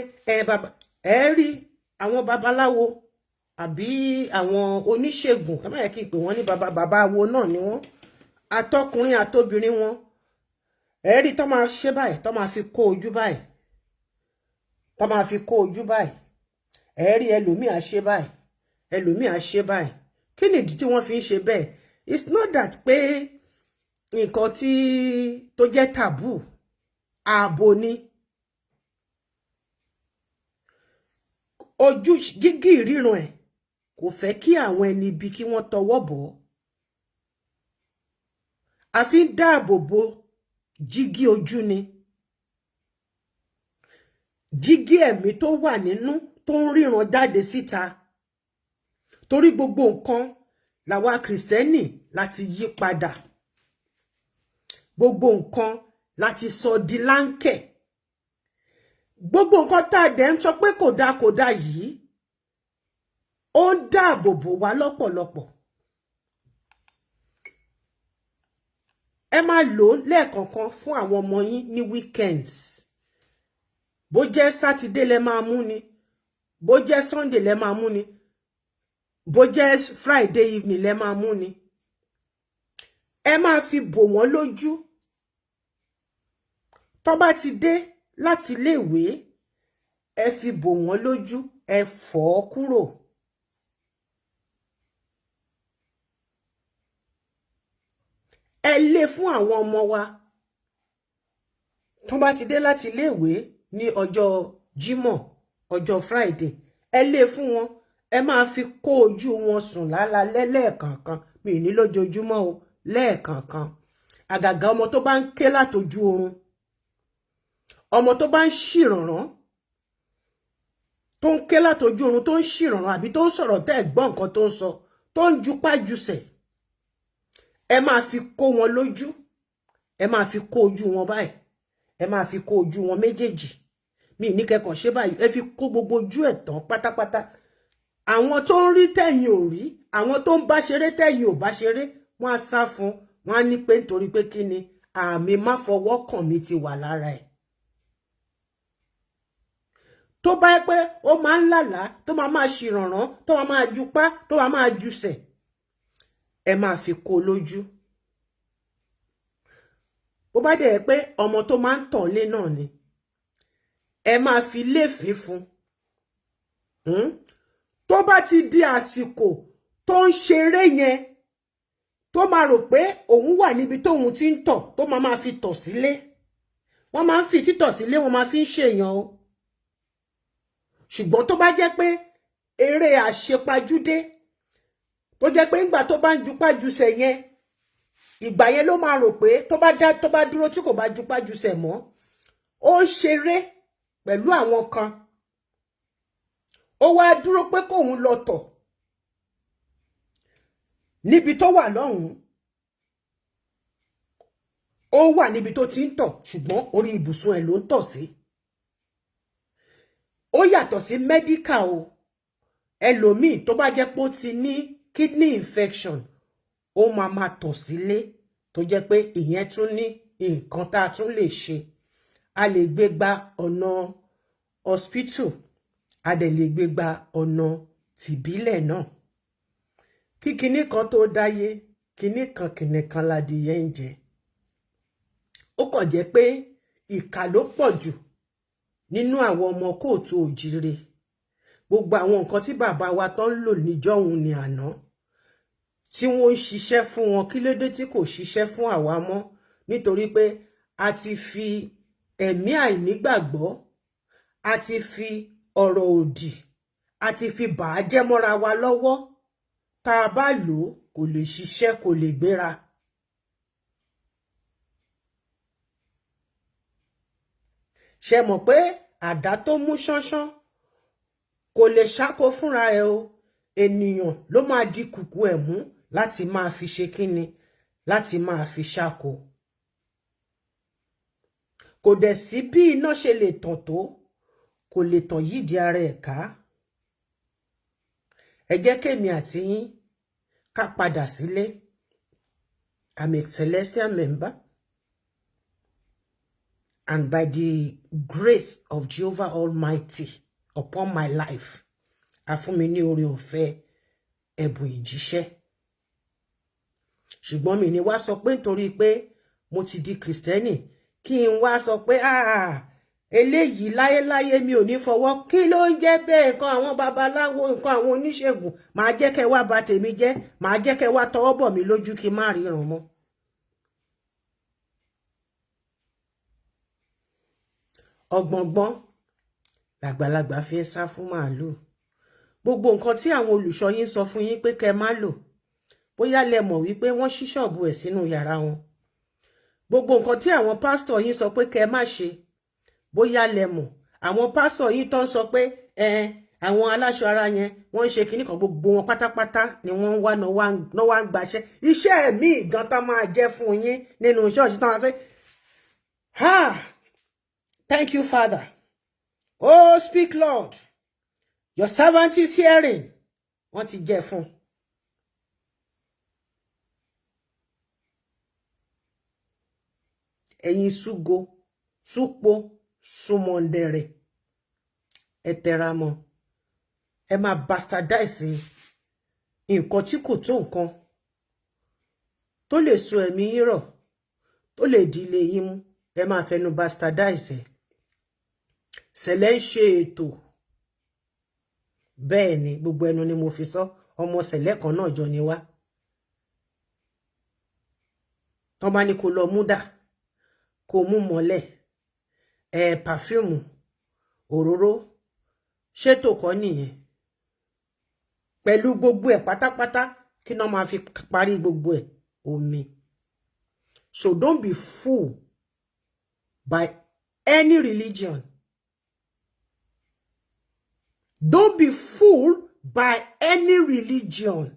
ẹ rí àwọn babaláwo àbí àwọn oníṣègùn ẹ má yẹ kí n pè wọ́n ní babawo náà ni wọ́n. Àtọkùnrin àtobìnrin wọn ẹ rí tó máa ṣe báyìí tó máa fi kó ojú báyìí tó máa fi kó ojú báyìí. Ẹ rí ẹlòmíì á ṣe báyìí ẹlòmíì á ṣe báyìí. Kí nìdí tí wọ́n fi ń ṣe bẹ́ẹ̀? It's not that pé nǹkan tó jẹ́ taboo ààbò ni. Ojú gígì ríran ẹ̀ kò fẹ́ kí àwọn ẹni ibi kí wọ́n tọwọ́ bọ̀. A fi ń dáàbò bo jígí ojú ni. Jígí ẹ̀mí tó wà nínú tó ń ríran jáde síta. Torí gbogbo nǹkan làwa Kristẹni láti yí padà. Gbogbo nǹkan láti sọ di láńkẹ̀. Gbogbo nǹkan tá a dẹ̀ ń sọ pé kò dáa yìí ó ń dáàbò bò wá lọ́pọ̀lọpọ̀. Ẹ máa lò ó lẹ́ẹ̀kọ̀ọ̀kan fún àwọn ọmọ yín ní weekends. Bó jẹ́ Saturday lẹ máa mú ni, bó jẹ́ Sunday lẹ máa mú ni, bó jẹ́ Friday evening lẹ máa mú ni. Ẹ máa fi bò wọ́n lójú. Tó bá ti dé láti iléèwé ẹ fi bò wọ́n lójú ẹ fọ̀ ọ́ kúrò. Ẹ lé fún àwọn ọmọ wa. Tó bá ti dé láti iléèwé ní ọjọ́ Jímọ̀ ọjọ́ Friday ẹ lé fún wọn. Ẹ máa fi kó ojú wọn sùn lálálẹ́ lẹ́ẹ̀kọ̀ọ̀kan. Mi ní lójoojúmọ́ o lẹ́ẹ̀kọ̀ọ̀kan. Àgàgà ọmọ tó bá ń ké látojú oorun. Ọmọ tó bá ń ṣìrànràn tó ń ké látojú oorun tó ń ṣìrànràn àbí tó ń sọ̀rọ̀ tẹ́ ẹ̀ gbọ́ nǹkan tó ń sọ tó ń jupá jusẹ̀. Ẹ máa fi kó wọn lójú. Ẹ máa fi kó ojú wọn báyìí. Ẹ máa fi kó ojú wọn méjèèjì. mi ní kẹ́kàn ṣe báyìí ẹ fi kó gbogbo ojú ẹ̀ tán pátápátá àwọn tó ń rí tẹ̀yìn ò rí àwọn tó ń bá ṣeré tẹ̀yìn ò bá ṣeré wọ́n á sá fún wọ́n á ní pé nítorí pé kí ni àmì má fọwọ́ kàn mí ti wà lára ẹ̀ tó bá yẹ pé ó máa ń lálàá tó máa ṣìrànràn tó máa jupá tó máa jusẹ̀ ẹ máa fi kó lójú bó bá dẹ̀ pé ọmọ tó máa ń tọ̀lé náà ni ẹ máa fi léèfín fún tó bá ti di àsìkò tó ń ṣeré yẹn tó máa rò pé òun wà níbi tóun ti ń tọ̀ tó máa fi tọ̀ sílé wọ́n máa ń fi títọ̀ sílé wọ́n máa fi ń ṣèyàn o ṣùgbọ́n tó bá jẹ́ pé eré àṣepajúdé tó jẹ́ pé ńgbà tó bá ń jupájusẹ̀ yẹn ìgbà yẹn ló máa rò pé tó bá dúró tí kò bá jupájusẹ̀ mọ́ ó ṣeré pẹ̀lú àwọn kan ó wá dúró pé kóun lọ tọ̀ níbi tó wà lọ́hùn ó wà níbi tó ti ń tọ̀ ṣùgbọ́n orí ibùsùn ẹ̀ ló ń tọ̀ sí ó yàtọ̀ sí medical o ẹlòmíì tó bá jẹ́ pé ó ti ní kidney infection ó máa tọ̀ sílé tó jẹ́ pé ìyẹn tún ní nǹkan tá a tún lè ṣe a lè gbé gba ọ̀nà hospital a dẹ̀ lè gbé gba ọ̀nà tìbílẹ̀ náà kí kinní kan tó dáyé kinní kan ládìyẹ ń jẹ ó kàn jẹ́ pé ìkà ló pọ̀ jù nínú àwọn ọmọ kóòtù òjíire gbogbo àwọn nǹkan tí bàbá wa tó ń lò níjọ́hun ní àná tí wọ́n ń ṣiṣẹ́ fún wọn kí ló dé tí kò ṣiṣẹ́ fún àwa mọ́ nítorí pé a ti fi ẹ̀mí àìnígbàgbọ́ a ti fi ọ̀rọ̀ òdì a ti fi bà á jẹ́ mọ́ra wa lọ́wọ́ tá a bá lò ó kò lè ṣiṣẹ́ kò lè gbéra. ṣe mọ̀ pé àdá tó mú ṣánṣán kò lè ṣáko fúnra ẹ̀ o ènìyàn ló máa di kùkù ẹ̀ mú láti máa fi ṣe kíni láti máa fi ṣáko kò dẹ̀ sí bí iná ṣe lè tàn tó kò lè tàn yídi ara ẹ̀ ká ẹ jẹ́ kémi àti yín ká padà sílé. I'm a celestial member. And by the grace of Jehovah Almighty upon my life, a fún mi ní oore ọ̀fẹ́ ẹ̀bùn ìjíṣẹ́. Ṣùgbọ́n mi ní wá sọ pé nítorí pé mo ti di Kristẹni kí n wá sọ pé eléyìí láyéláyé mi ò ní fọwọ́ kí ló ń jẹ́ bẹ́ẹ̀ nǹkan àwọn babaláwo nǹkan àwọn oníṣègùn máa jẹ́ kẹ́ wá bà tèmi jẹ́ máa jẹ́ kẹ́ wá tọwọ́ bọ̀ mí lójú kí n má ríran mọ́. Ọgbọ̀ngbọ́n làgbàlagbà fi ń sá fún màálù gbogbo nǹkan tí àwọn olùṣọ́ yín sọ fún yín pé kẹ́ má lò bóyá lẹ mọ̀ wípé wọ́n ṣí ṣọ́ọ̀bù ẹ̀ sínú yàrá wọn gbogbo nǹkan tí àwọn pásítọ̀ yín sọ pé kẹ́ má ṣe bóyá lẹ mọ̀ àwọn pásítọ̀ yín tó ń sọ pé àwọn aláṣọ ara yẹn wọ́n ń ṣe kinní kan gbogbo wọn pátápátá ni wọ́n wá náà wá ń gbaṣẹ́ iṣẹ́ mi gan tá máa jẹ́ fún yín nínú ṣọ́ọ̀ṣì tó máa fẹ́ Thank you, Father. Oh, speak, Lord. Your servant is hearing. Wọ́n ti jẹ́ fún. Ẹ̀yin Sugo, Supo, Sumondere. Ẹ tẹra mọ́. Ẹ máa bastardize nǹkan tí kò tó nǹkan. Tó lè so ẹ̀mí yín rọ̀. Tó lè di ilé yín mú. Ẹ máa fẹnu bastardize. Sẹ̀lẹ̀ ń ṣe ètò bẹ́ẹ̀ ni gbogbo ẹnu ni mo fi sọ ọmọ sẹ̀lẹ̀ kan náà jọ ni wá tán bá ní kó lọ mú dà kó mú mọ́lẹ̀ pàfíùmù òróró ṣètò kọ́ nìyẹn pẹ̀lú gbogbo ẹ̀ pátápátá kí náà máa fi parí gbogbo ẹ̀ omi. So don't be fooled by any religion. Don't be fooled by any religion.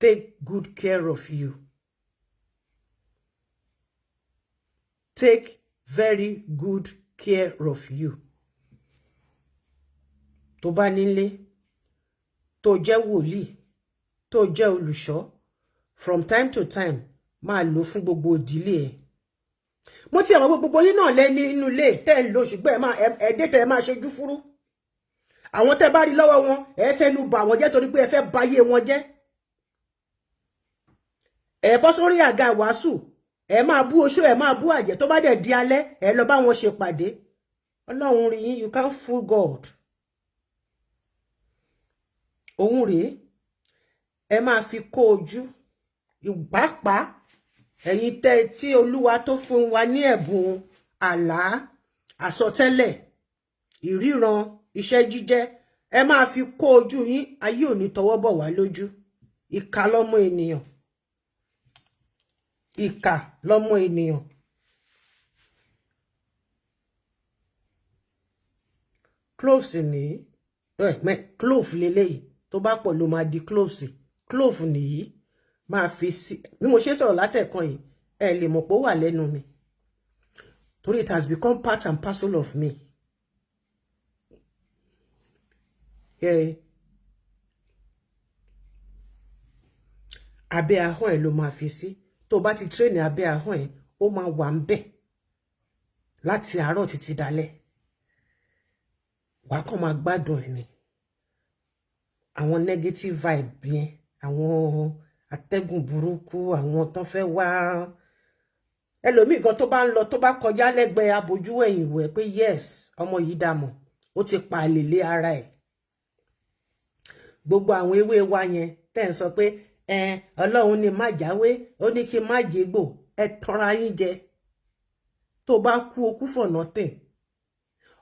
Take good care of you. take very good care of you. Tó bá nílé, tó jẹ́ wòlíì, tó jẹ́ olùṣọ́, from time to time, máa lò fún gbogbo ìdílé ẹ. Mo ti àwọn gbogbo yín náà lẹ nínú ilé tẹ́ ń lò ṣùgbọ́n ẹ dé tẹ́ máa ṣojú fúrú. Àwọn tẹ́ bá rí lọ́wọ́ wọn, ẹ fẹ́ nu bà wọ́n jẹ́ torí pé ẹ fẹ́ bayé wọn jẹ́. Ẹ bọ́ sórí àga wàásù, ẹ máa bú oṣó, ẹ máa bú àjẹ́, tó bá dẹ̀ di alẹ́, ẹ lọ bá wọn ṣe pàdé. Ọlọ́run rí yín, you can't fool God. Òun rèé, ẹ máa fi kó ojú, ìpápá, ẹ̀yin tẹ́ tí Olúwa tó fún wa ní ẹ̀bùn àlá, àsọtẹ́lẹ̀, ìríran, iṣẹ́ jíjẹ́, ẹ máa fi kó ojú yín, ayé ò ní tọwọ́ bọ̀ wá lójú. Ìkà lọ́mọ ènìyàn. Ìkà lọ́mọ ènìyàn. Cloves ni, clove leléyìí, tó bá pọ̀ ló máa di cloves. Clove nìyí, máa fi sí, bí mo ṣe sọ̀rọ̀ látẹ̀kan yìí, ẹ lè mọ̀ pé ó wà lẹ́nu mi. Torí it has become part and parcel of me. Abẹ́ ahọ́n ẹ̀ ló máa fi sí. Tó bá ti train abẹ́ ahọ́n ẹ̀, ó máa wà ń bẹ̀ láti àárọ̀ títí dalẹ́. Wàá kàn máa gbádùn ẹ̀ ni. Àwọn negative vibe yẹn, àwọn atẹ́gùn burúkú, àwọn tó fẹ́ wá. Ẹlòmíì gan tó bá ń lọ, tó bá kọjá lẹ́gbẹ̀ẹ́ abojú ẹ̀yìn wò ẹ́ pé yes, ọmọ yìí dàmọ̀, ó ti pa àlèlé ara ẹ̀. Gbogbo àwọn ewé wa yẹn tẹ́ ń sọ pé Ọlọ́run ni má jáwé, ó ní kí má jégbò, ẹ tanra yín jẹ. Tó bá kú o kú for nothing.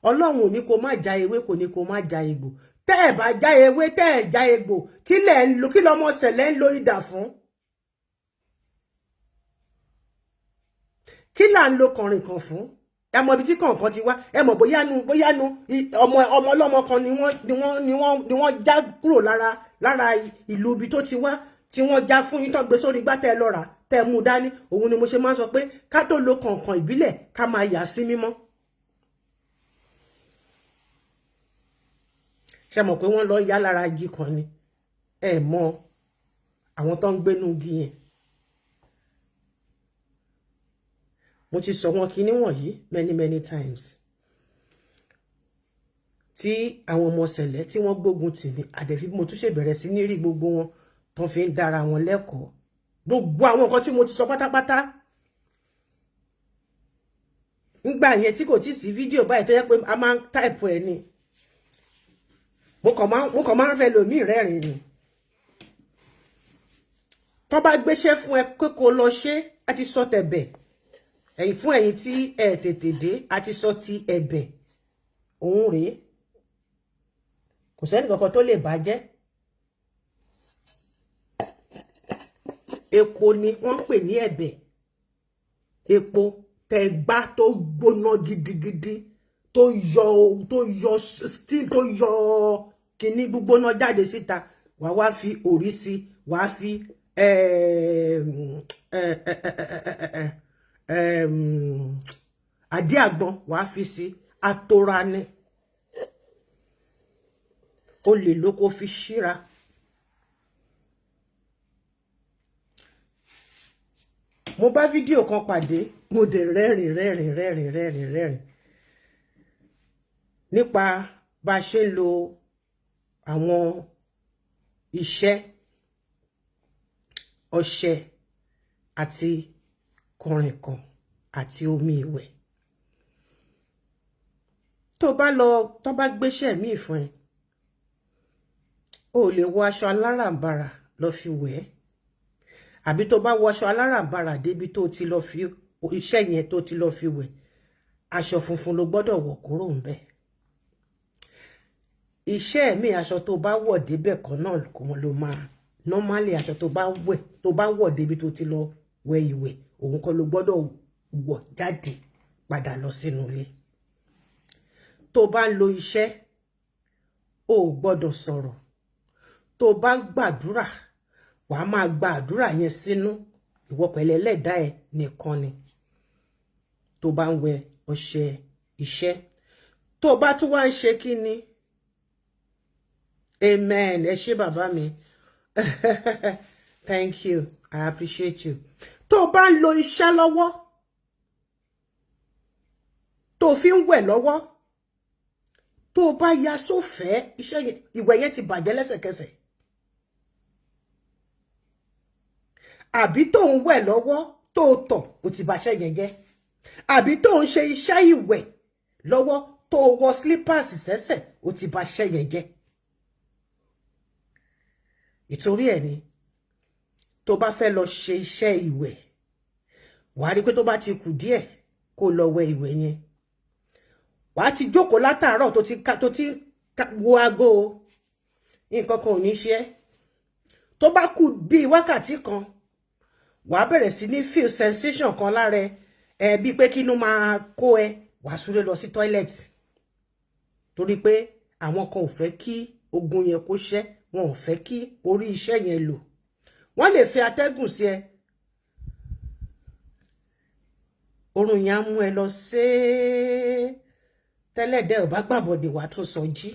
Ọlọ́run ò ní kó má já ewé, kò ní kó má já egbò. Tẹ́ ẹ bá já ewé, tẹ́ ẹ já egbò, kí lọmọ ṣẹlẹ̀ ń lo idà fún? Kí là ń lo kànrìn kan fún? Ẹ mọ̀ ibi tí kọ̀ọ̀kan ti wá, ẹ mọ̀ bóyá nu ọmọ ọlọ́mọ kan ni wọ́n já kúrò lára ìlú ibi tó ti wá, tí wọ́n já fún yín tán gbé sórí igbá tẹ́ lọ́ra, tẹ́ mú dání. Òun ni mo ṣe máa ń sọ pé ká tó lo kọ̀ọ̀kan ìbílẹ̀, ká máa yà sí mímọ́. Ṣé mọ̀ pé wọ́n lọ yá lára igi kan ni? Ẹ mọ̀ àwọn tó ń gbénú igi yẹn. Mo ti sọ wọn kíní wọ̀nyí many times. Tí àwọn ọmọ ṣẹlẹ̀ tí wọ́n gbógun tì mí, àdẹ̀fí mo tún ṣe bẹ̀rẹ̀ sí ní rí gbogbo wọn tó fi ń dára wọn lẹ́kọ̀ọ́. Gbogbo àwọn nǹkan tí mo ti sọ pátápátá. Nígbà yẹn tí kò tí sí fídíò báyìí tó yẹ pé a máa ń táìpù ẹ̀ ni. Mo kàn máa ń fẹ́ lòmí rẹ́rìn ni. Tó bá gbéṣẹ́ fún ẹ pé kó lọ ṣe, a ti sọ tẹ̀bẹ̀. Fún ẹ̀yin tí ẹ tètè dé, a ti sọ ti ẹ̀bẹ̀. Òun rèé. Kò sẹ́ni kankan tó lè bàjẹ́. Epo ni wọ́n ń pè ní ẹ̀bẹ̀. Epo tẹ̀gbá tó gbóná gidigidi, tó yọ steam, tó yọ kíní gbígbóná jáde síta. Wàá wá fi òrí sí, wàá fi àdí àgbọn wàá fi sí, atora ni. O lè lò kó fi ṣíra. Mo bá fídíò kan pàdé, mo dẹ̀ rẹ́rìn. Nípa bá ṣe ń lo àwọn iṣẹ́ ọṣẹ àti kọ̀rìnkàn àti omi ìwẹ̀. Tó bá gbéṣẹ́ míì fún ẹ, o lè wọ aṣọ aláràǹbarà lọ fi wẹ̀. Àbí tó bá wọ aṣọ aláràǹbarà débi tó ti lọ fi iṣẹ́ yẹn tó ti lọ fi wẹ̀, aṣọ funfun ló gbọ́dọ̀ wọ̀ kúrò ńbẹ̀. Iṣẹ́ mi aṣọ tó bá wọ̀ débẹ̀ kan náà kò ló máa normally aṣọ tó bá wọ̀ débi tó ti lọ wẹ̀ ìwẹ̀, òun kọ́ ló gbọ́dọ̀ wọ̀ jáde padà lọ sínú ilé. Tó bá ń lo iṣẹ́, o ò gbọ́dọ̀ sọ̀rọ̀. Tó bá ń gbàdúrà, wàá máa gba àdúrà yẹn sínú ìwọ pẹ̀lú Ẹlẹ́dàá ẹ nìkan ni. tó bá ń wẹ ọṣẹ iṣẹ́. Tó bá tún wá ń ṣe kí ni? Amen. Ẹ ṣé bàbá mi. Thank you. I appreciate you. Tó bá ń lo iṣẹ́ lọ́wọ́, tó fi ń wẹ̀ lọ́wọ́, tó bá ya sófẹ́, iṣẹ́ ìwẹ̀ yẹn ti bàjẹ́ lẹ́sẹ̀kẹsẹ̀. Àbí tó ń wẹ̀ lọ́wọ́, tó tọ̀, ó ti bàṣẹ́ yẹn jẹ́. Àbí tó ń ṣe iṣẹ́ ìwẹ̀ lọ́wọ́, tó wọ slippers sẹ́sẹ̀, ó ti bàṣẹ́ yẹn jẹ́. Ìtorí ẹ̀ ni tó bá fẹ́ lọ ṣe iṣẹ́ ìwẹ̀, wàá rí pé tó bá ti kù díẹ̀ kó lọ wẹ̀ ìwẹ̀ yẹn. Wàá ti jókòó látàárọ̀ tó ti wo aago, nǹkan kan ò ní ṣe ẹ́. Tó bá kù bí wákàtí kan, wàá bẹ̀rẹ̀ sí ní feel sensation kan lára ẹ bí pé kínú máa kó ẹ, wàá súré lọ sí toilet. Torí pé àwọn kan ò fẹ́ kí ogun yẹn kó ṣẹ́, wọn ò fẹ́ kí orí iṣẹ́ yẹn lò. Wọ́n lè fẹ́ atẹ́gùn sí ẹ. Orun yẹn á mú ẹ lọ tẹ́lẹ̀dẹ́ ò bá gbàbọ̀dẹ̀ wá tún sọ jí.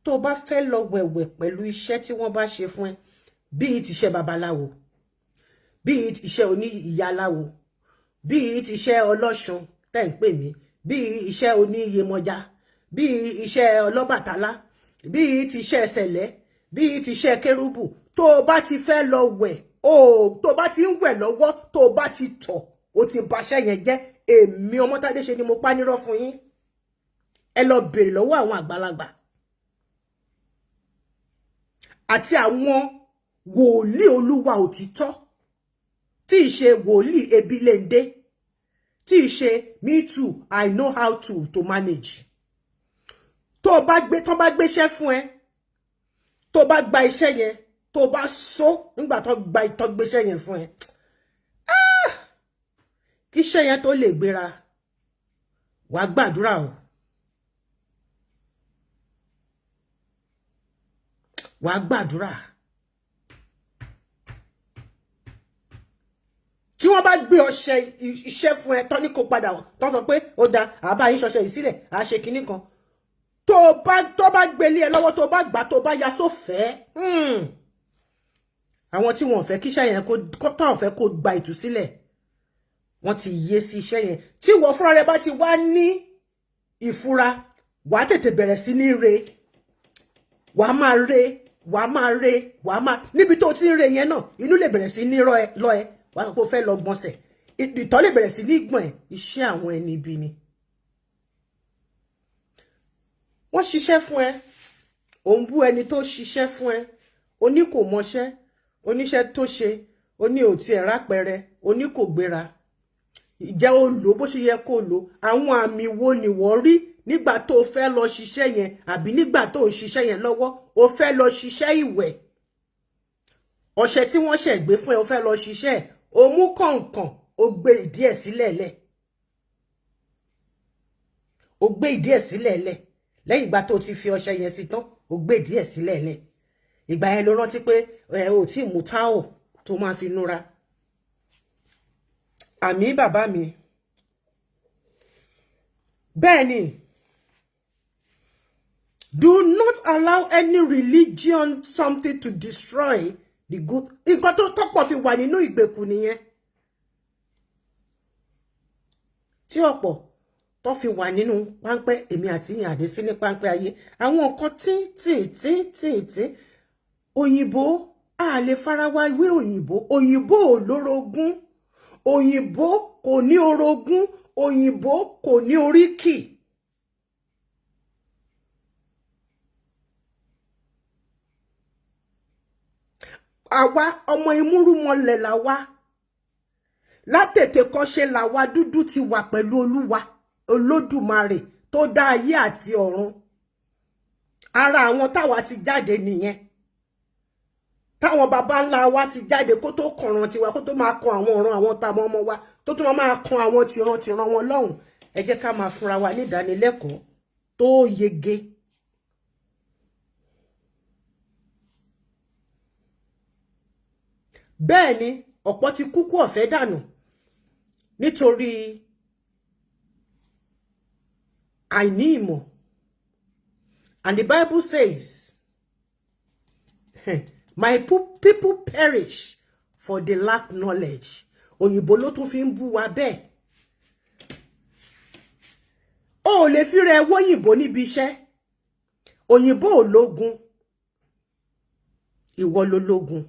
Tó bá fẹ́ lọ wẹ̀wẹ̀ pẹ̀lú iṣẹ́ tí wọ́n bá ṣe fún ẹ, bí i ti iṣẹ́ babaláwo, bí i ti iṣẹ́ oní ìyáláwo, bí i ti iṣẹ́ ọlọ́ṣun tẹ́ ń pè mí, bí i iṣẹ́ oní iyemọja, bí i iṣẹ́ ọlọ́bàtálá, bí i ti iṣẹ́ ẹsẹ̀lẹ̀, bí i ti iṣẹ́ kérúbù. Tó bá ti fẹ́ lọ wẹ̀, tó bá ti ń wẹ̀ lọ́wọ́, tó bá ti tọ̀, ó ti bàṣẹ́ yẹn jẹ́. Èmi Ọmọ́tádé ṣe ni mo pa nírọ́ fún yín. Ẹ lọ bèrè lọ́wọ́ àwọn àgbàlagbà àti àwọn wòlíì Olúwa òtítọ́, tí í ṣe wòlíì ebilende, tí í ṣe me too, I know how to manage. Tó bá gbéṣẹ́ fún ẹ, tó bá gba iṣẹ́ yẹn, tó bá sọ nígbà tó gbéṣẹ́ yẹn fún ẹ, kí iṣẹ́ yẹn tó lè gbéra, wàá gbàdúrà o. Wàá gbàdúrà. Tí wọ́n bá gbé ọṣẹ iṣẹ́ fún ẹ tán ní kó padà wọ̀, tán sọ pé ó da àbá yín ṣọṣẹ yìí sílẹ̀, à ṣe kinní kan. Tó bá gbélé ẹ lọ́wọ́, tó bá gbà, tó bá ya sófẹ́. Àwọn tí wọ́n fẹ́ kí iṣẹ́ yẹn tán fẹ́ kó gba ìtúsílẹ̀, wọ́n ti yé sí iṣẹ́ yẹn. Tí wọ́n fúnra rẹ̀ bá ti wá ní ìfura, wàá tètè bẹ̀rẹ̀ sí ní re. Wàá máa re, níbi tó ti ń re yẹn náà, inú lè bẹ̀rẹ̀ sí ní lọ ẹ, wàá sọ pé ó fẹ́ lọ gbọ̀nsẹ̀. Ìtọ̀ lè bẹ̀rẹ̀ sí ní gbọ̀n ẹ̀. Iṣẹ́ àwọn ẹni ibi ni. Wọ́n ṣiṣẹ́ fún ẹ, ò ń bú ẹni tó ṣiṣẹ́ fún ẹ, oní kò mọṣẹ́, oníṣẹ́ tó ṣe, oní ò tiẹ̀ rápẹrẹ, oní kò gbéra. Ìjẹ́ o lò bó ṣe yẹ kó lò. Àwọn àmì wo ni wọ́n rí nígbà tó fẹ́ lọ ṣiṣẹ́ yẹn, àbí nígbà tó ń ṣiṣẹ́ yẹn lọ́wọ́, o fẹ́ lọ ṣiṣẹ́ ìwẹ̀. Ọṣẹ tí wọ́n ṣẹ̀ gbé fún ẹ, o fẹ́ lọ ṣiṣẹ́, o mú kọ̀ǹkọ̀ǹ, o gbé ìdí ẹ̀ sílẹ̀ lẹ̀. O gbé ìdí ẹ̀ sílẹ̀ lẹ̀. Lẹ́yìn ìgbà tó ti fi ọṣẹ yẹn sí tán, o gbé ìdí ẹ̀ sílẹ̀ lẹ̀. Ìgbà yẹn ló rántí pé o tí mú táwò tó máa fi núra. Àmì bàbá mi. Bẹ́ẹ̀ni, do not allow any religion something to destroy the good. Nǹkan tó tọ́pọ̀ fi wà nínú ìgbèkùn nìyẹn. Tí ọ̀pọ̀ tó fi wà nínú páńpẹ́, èmi àti ìyàn àdé sí ní páńpẹ́ ayé. Àwọn nǹkan tí òyìnbó, a lè fara wa ìwé òyìnbó. Òyìnbó ò lórogún. Òyìnbó kò ní orogún. Òyìnbó kò ní oríkì. Àwa ọmọ ìmúrúmọlẹ̀ là wá. Látètè kọ́ṣe là wá dúdú ti wà pẹ̀lú Olúwa Olódùmarè tó dá ayé àti ọ̀run. Ara àwọn táwa ti jáde nìyẹn. Táwọn baba ńlá wa ti jáde kó tó kọ̀ràn tiwa, kó tó máa kan àwọn ọ̀ràn àwọn tàwọn ọmọ wa, tó tún máa kan àwọn tìran wọn lọ́hùn. Ẹ jẹ́ ká máa fúnra wa ní ìdánilẹ́kọ̀ọ́ tó yege. Bẹ́ẹ̀ ni ọ̀pọ̀ ti kúkú ọ̀fẹ́ dànù. nítorí àìní ìmọ̀. And the Bible says, my people perish for the lack knowledge. Òyìnbó ló tún fi ń bú wa bẹ́ẹ̀. O lè fi rẹ̀ wóyìnbó níbi iṣẹ́. Òyìnbó ò lógun. Ìwọ ló lógun.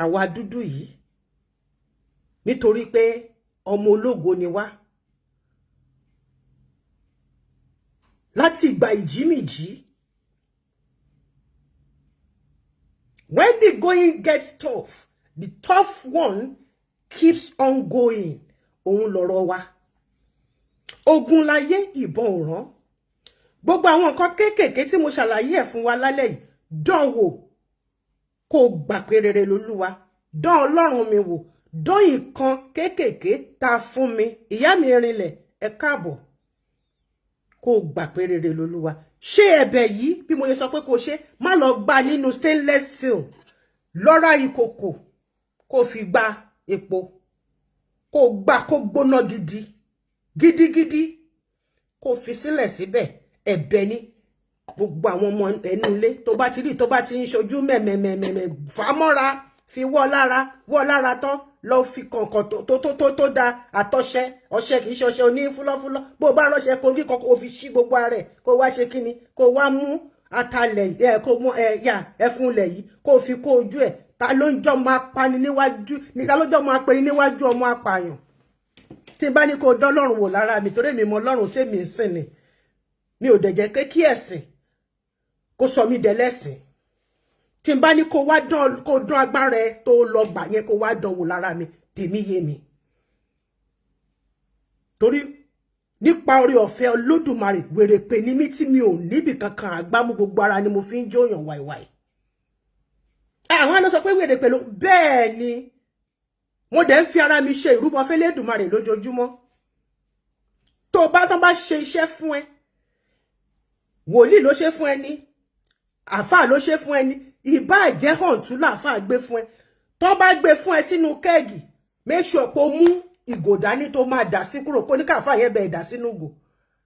Àwa dúdú yìí. Nítorí pé ọmọ ológo ni wá. Láti ìgbà ìjímìjí. When the going gets tough, the tough one keeps on going. Òun lọ̀rọ̀ wa. Ogun láyé ìbọn ò rán. Gbogbo àwọn nǹkan kéékèèké tí mo ṣàlàyé ẹ̀ fún wa lálẹ́ yìí, dán wò kó gbà pé rere lolúwa. Dán Ọlọ́run mi wò. Dán nǹkan kéékèèké tá fún mi. Ìyá mi rinlẹ̀, ẹ káàbọ̀. Kó gbà pé rere lolúwa. Ṣé ẹ̀bẹ̀ yìí bí mo ṣe sọ pé kó ṣe, má lọ gbà nínú stainless steel. Lọ́ra ìkòkò kó fi gba epo. Kó gbà kó gbóná gidi. Gidigidi kó fi sílẹ̀ síbẹ̀. Ẹ̀bẹ̀ ni gbogbo àwọn ọmọ ẹnu ilé tó bá ti rí tó bá ti ń ṣojú mẹ́mẹ́mẹ́mẹ́ fàmọ́ra fi wọ́ lára tán lọ fi kọ̀ǹkọ̀ tó da àtọṣẹ ọṣẹ kìí ṣe ọṣẹ oní fúlọ́fúlọ́ bó bá rọ́ṣẹ kó rí kọ̀ǹkọ̀ ó fi ṣí gbogbo ara ẹ̀ kó wá ṣe kíni kó wá mú atalẹ̀ kó mú ẹfúnlẹ̀ yìí kó fi kó ojú ẹ̀ ta ló ń jọ máa pani níwájú ta ló jọ máa pèrè níwájú ọmọ apààyàn tí n bá ní kó dọ́lọ́run wò lára mi torí mi mọ Ọlọ́run tèmi ń sìn ni mi ò dẹ̀ jẹ́ pé kí ẹ̀sìn kó sọ mí dẹlẹ́sìn tí n bá ní kó dán agbára ẹ tó lọ gbà yẹn kó wá dán wò lára mi tèmi yé mi torí nípa orí ọ̀fẹ́ Olódùmarè wèrè pé ní mí tí mi ò níbi kankan àgbámú gbogbo ara ni mo fi ń jóyàn wàìwàì àwọn ló sọ pé wèrè pẹ̀lú bẹ́ẹ̀ ni mo dẹ̀ ń fi ara mi ṣe ìrúbọ f'Elédùmarè lójoojúmọ́ tó bá tán bá ṣe iṣẹ́ fún ẹ wòlíì ló ṣe fún ẹni àfáà ló ṣe fún ẹni ìbá jẹ́ hàn tú láàfáà gbé fún ẹ tó bá gbé fún ẹ sínú kẹ́ẹ̀gì make sure pé o mú ìgò dání tó máa dà sí kúrò kó ní káfáà yẹn bẹ̀ẹ̀ dà sínú ìgò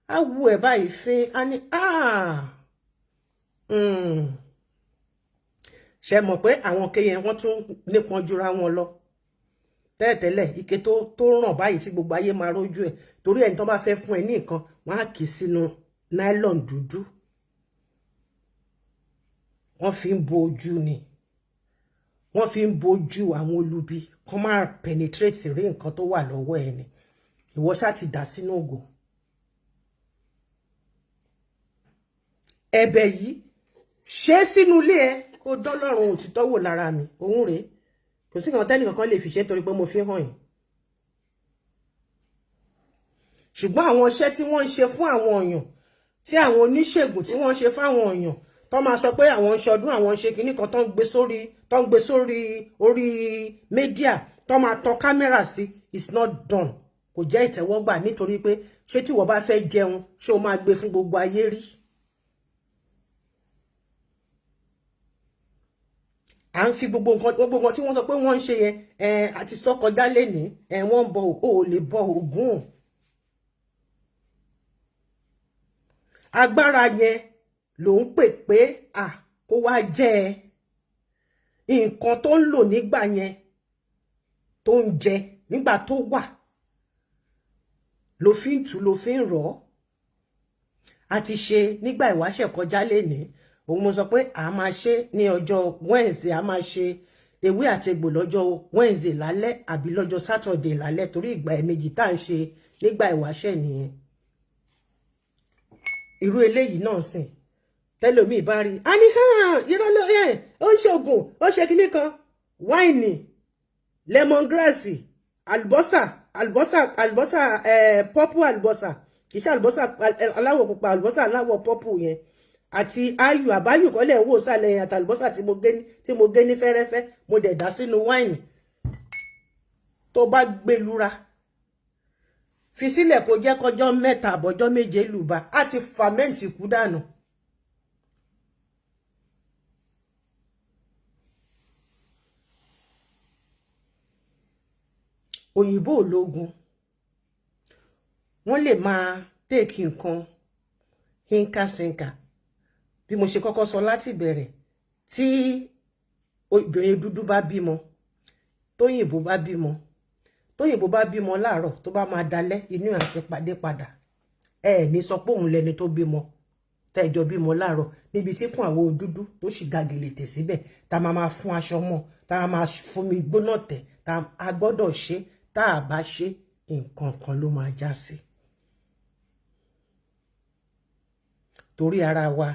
á wù ẹ̀ báyìí fín á ní ṣe mọ̀ pé àwọn kéyẹn wọ́n tún nípọn jura wọn lọ tẹ́lẹ̀tẹ́lẹ̀ ike tó ràn báyìí tí gbogbo ayé máa rójú ẹ̀ torí ẹni tó bá fẹ́ fún ẹ ní nǹkan wọ́n á kì í sínú nylon dúdú wọ́n fi ń bo ojú ni wọ́n fi ń bojú àwọn olubi kó má penetrate rí nǹkan tó wà lọ́wọ́ ẹ ni ìwọ ṣá ti dà sínú ògò ẹ̀bẹ̀ yìí ṣe sínú ilé ẹ kó dọ́lọ́run òtítọ́ wò lára mi òun rèé kò sí kan tẹ́nì kankan lè fi ṣe torí pé mo fi hàn yín ṣùgbọ́n àwọn iṣẹ́ tí wọ́n ń ṣe fún àwọn èèyàn tí àwọn oníṣègùn tí wọ́n ń ṣe fáwọn èèyàn tó máa sọ pé àwọn ń ṣọdún àwọn ń ṣe kinní kan tó ń gbé sórí orí mídíà tó máa tan kámẹ́rà sí is not done kò jẹ́ ìtẹ́wọ́gbà nítorí pé ṣé tí wọ́n bá fẹ́ jẹun ṣé o máa gbé fún gbogbo ayé rí. À ń fi gbogbo nǹkan tí wọ́n sọ pé wọ́n ń ṣe yẹn àti sọ kọjá lénìí wọ́n ń bọ ò lè bọ Ògún. Agbára yẹn ló ń pè pé kó wá jẹ́ nǹkan tó ń lò nígbà yẹn tó ń jẹ nígbà tó wà ló fi ń tú ló fi ń rọ̀ àti ṣe nígbà ìwáṣẹ̀ kọjá lénìí òun mo sọ pé a máa ṣe ní ọjọ́ Wednesday a máa ṣe ewé àti egbò lọ́jọ́ Wednesday lálẹ́ àbí lọ́jọ́ Saturday lálẹ́ torí ìgbà méjì tá à ń ṣe nígbà ìwáṣẹ̀ nìyẹn irú eléyìí náà sìn tẹlomi bá rí a ní irọ́ ló ó ń ṣoògùn ó ṣe kinní kan wáìnì lemongrass àlùbọ́sà purple àlùbọ́sà kì í ṣe àlùbọ́sà aláwọ̀ pupa àlùbọ́sà aláwọ̀ purple yẹn àti ayù àbáyù kọ́lẹ̀ ń wò sálẹ̀ yẹn àtàlùbọ́sà tí mo gé ní fẹ́rẹ́fẹ́ mo dẹ̀ dá sínú wáìnì tó bá gbé lura fi sílẹ̀ kó jẹ́ kọjọ́ 3 àbọ̀jọ́ 7 lùbá á ti fàmẹ́ǹtì kú dànù. òyìnbó ológun wọ́n lè máa take nǹkan hinka sinka bí mo ṣe kọ́kọ́ sọ láti bẹ̀rẹ̀ tí obìnrin dúdú bá bímọ tóyìnbó bá bímọ láàárọ̀ tó bá máa dalẹ́ inú àti pàdé padà ní sọ pé òun lẹni tó bímọ tẹ́jọ bímọ láàárọ̀ níbi tí kún àwọn dúdú tó sì gàgìlètè síbẹ̀ tá máa fún aṣọ mọ́ tá máa fomi gbóná tẹ̀ tá a gbọ́dọ̀ ṣe tá a bá ṣe nǹkan kan ló máa já sí. torí ara wa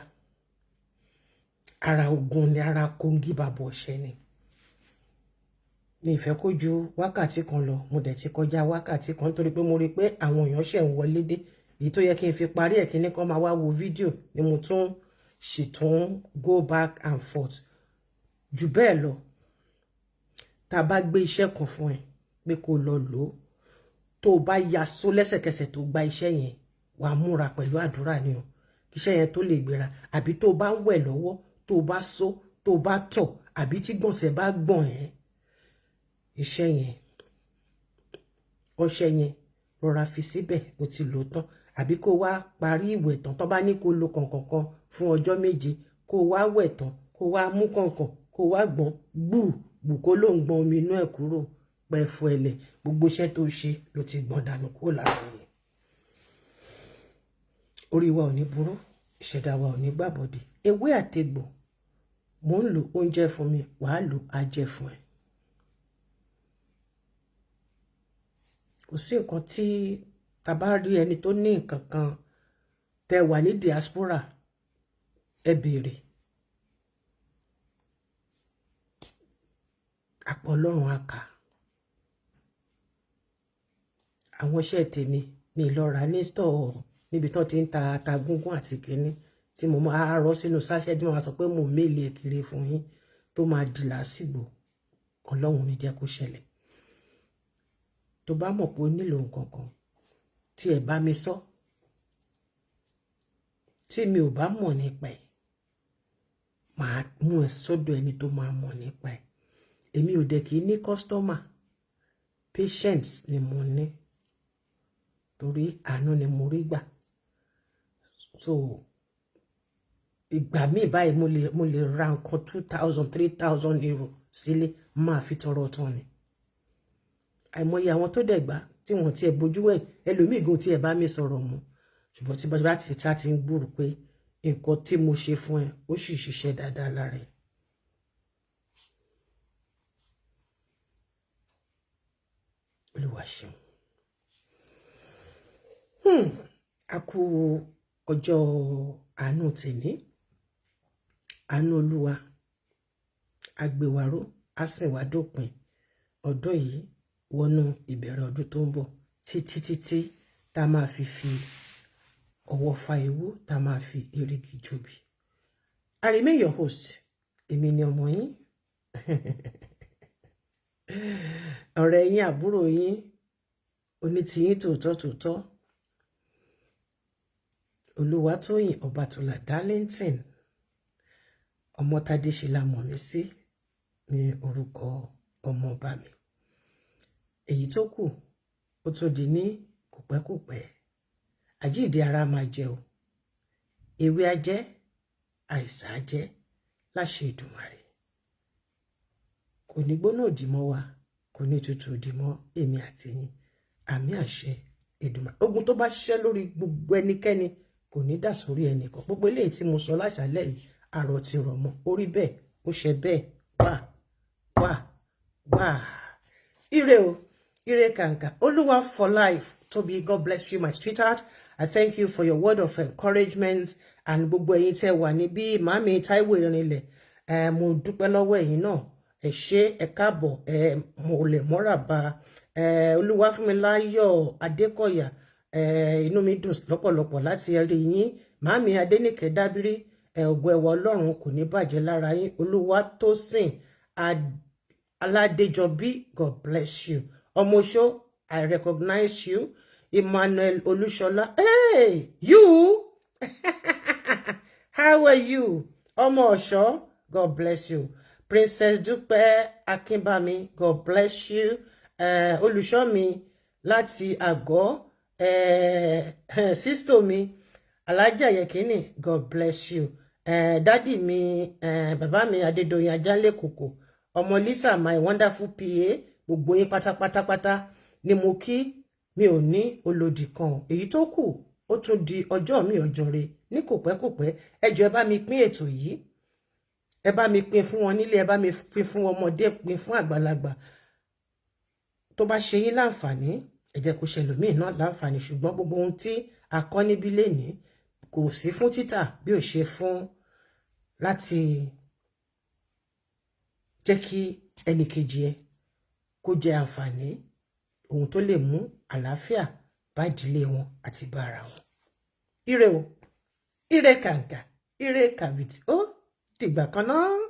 ara ogun ni ara kóńgí bàbá ọ̀ṣẹ́ ni ní ìfẹ́ kó ju wákàtí kan lọ mo dẹ̀ ti kọjá wákàtí kan torí pé mo rí pé àwọn èèyàn ṣẹ̀ ń wọlé dé èyí tó yẹ kí n fi parí ẹ̀ kí ní kan máa wá wo fídíò ni mo tún sì tún go back and forth jù bẹ́ẹ̀ lọ tá a bá gbé iṣẹ́ kan fún ẹ pé kó lọ lò ó tó o bá ya só lẹ́sẹ̀kẹsẹ̀ tó gba iṣẹ́ yẹn wàá múra pẹ̀lú àdúrà ni o kí iṣẹ́ yẹn tó lè gbéra àbí tó o bá ń wẹ̀ lọ́wọ́ tó o bá só tó o bá tọ̀ àbí tí gbọ̀nsẹ̀ bá gbọ̀n ẹ́ iṣẹ́ yẹn ọṣẹ yẹn rọra fi síbẹ̀ o ti lò tán àbí kó wá parí ìwẹ̀ tán tó bá ní kó lo kọ̀ǹkọ̀kan fún ọjọ́ 7 kó wá wẹ̀ tán kó wá mú kọ̀ǹkọ̀n kó wá gbọ̀n gbù kó ló ń gbọ̀n omi inú ẹ̀ kúrò pẹ̀fù ẹ̀lẹ̀ gbogbo iṣẹ́ tó ṣe ló ti gbọ̀n dànù kó lára yẹn. orí wa ò ní burú ìṣẹ̀dá wa ò ní gbàbọ̀dé ewé àtegbò mò ń lo oúnjẹ fún mi wàá lò á jẹ fún ẹ. kò sí nǹkan tí tá bá rí ẹni tó ní nǹkan kan tẹ́ wà ní diaspora ẹ béèrè àpò Ọlọ́run àkà àwọn iṣẹ́ tèmi mi lọ rà ní store níbi tó ti ń ta ata gúngún àti kínní tí mo máa rọ sínú sáṣẹ́ tí mo máa sọ pé mo méèlì ẹ̀ kiri fún yín tó máa di lásìgbò Ọlọ́run ní jẹ́ kó ṣẹlẹ̀ tó bá mọ̀ pé o nílò nǹkan kan tí ẹ bá mi sọ tí mi ò bá mọ̀ nípa ẹ̀ màá mú ẹ sọ́dọ̀ ẹni tó máa mọ̀ nípa ẹ̀ èmi ò dẹ̀ kì í ní customer patience ni mo ní torí àánú ni mo rí gbà so ìgbà míì báyìí mo lè ra nǹkan 2,000 3,000 euro sílé máa fi tọrọ tán ni àìmọye àwọn tó dẹ̀ gbà tí wọ́n ti ẹ̀ bójú ẹ̀ ẹlòmíì gan tí ẹ̀ bá mi sọ̀rọ̀ mọ́ ṣùgbọ́n tí bá ti ta ti ń gbúrò pé nǹkan tí mo ṣe fún ẹ ó sì ṣiṣẹ́ dáadáa lára ẹ̀. Olúwa ṣeun. A kú ọjọ́ àánú tèmi àánú Olúwa agbèwárò á sìn wá dópin ọdún yìí wọnú ìbẹ̀rẹ̀ ọdún tó ń bọ̀ títí tá a máa fi ọwọ́ fa ewu tá a máa fi erigi jobi. I remain your host èmi ni ọmọ yín ọ̀rẹ́ yín àbúrò yín onítìyín tòótọ́ Olúwatóyìn Ọbátọ́lá Darlington ọmọ Tádé ṣe la mọ̀ mí sí ní orúkọ ọmọ ọba mi èyí tó kù ó tó di ní kòpẹ́kòpẹ́ àjíǹde ara máa jẹ o ewé ajẹ́ àìsàn ajẹ́ láṣẹ Èdùmàrè kò ní gbóná òdì mọ́ wa kò ní tutù òdì mọ́ èmi àti yín àmì àṣẹ Èdùmàrè ogun tó bá ṣiṣẹ́ lórí gbogbo ẹnikẹ́ni kò ní dà sórí ẹnìkan gbogbo eléyìí tí mo sọ láṣálẹ́ yìí àrò ti rọ̀ mọ́ orí bẹ́ẹ̀ ó ṣe bẹ́ẹ̀ wà ire o ire kàǹkà Olúwa for life Tobi God bless you my sweetheart I thank you for your word of encouragement and gbogbo ẹ̀yin tẹ́ wà níbí màmí Táíwò Ìrìnlẹ̀ mo dúpẹ́ lọ́wọ́ ẹ̀yin náà ẹ ṣé ẹ káàbọ̀ mo lè mọ́ràbà Olúwafúnmiláyọ̀ Adékọ̀yà inú mi dùn lọ́pọ̀lọpọ̀ láti rí yín màmí Adéníkẹ́ Dábírí ògo ẹwà Ọlọ́run kò ní bàjẹ́ lára yín Olúwatósìn Aládéjọbí God bless you Ọmọṣó I recognize you Emmanuel Olúṣọlá hey you how are you Ọmọ Ọ̀ṣọ́ God bless you Princess Dúpẹ́ Akínbámi God bless you olùṣọ́ mi láti àgọ́ sísítò mi alájà yẹkínì, God bless you. Dádì mi bàbá mi Adédoyin Ajálẹ̀kòkò, ọmọ Lisa my wonderful PA, gbogbo yín pátápátápátá ni mo kí. Mi ò ní olòdì kan. Èyí tó kù ó tún di ọjọ́ mi ọjọ́ re ní kòpẹ́kòpẹ́. Ẹ jọ̀ọ́ ẹ bá mi pín ètò yìí, ẹ bá mi pín fún wọn nílé, ẹ bá mi pín fún ọmọdé, pín fún àgbàlagbà. Tó bá ṣe yín láǹfààní, ẹ jẹ́ kó ṣe ẹlòmíì náà láǹfààní. Ṣùgbọ́n gbogbo ohun tí a kọ́ níbí lénìí kò sí fún títà bí ó ṣe fún láti jẹ́ kí ẹnìkejì ẹ kó jẹ àǹfààní ohun tó lè mú àlàáfíà bá ìdílé wọn àti bá ara wọn. Ire o, ire kàǹkà, ire kàbìtì, ó dìgbà kan náà.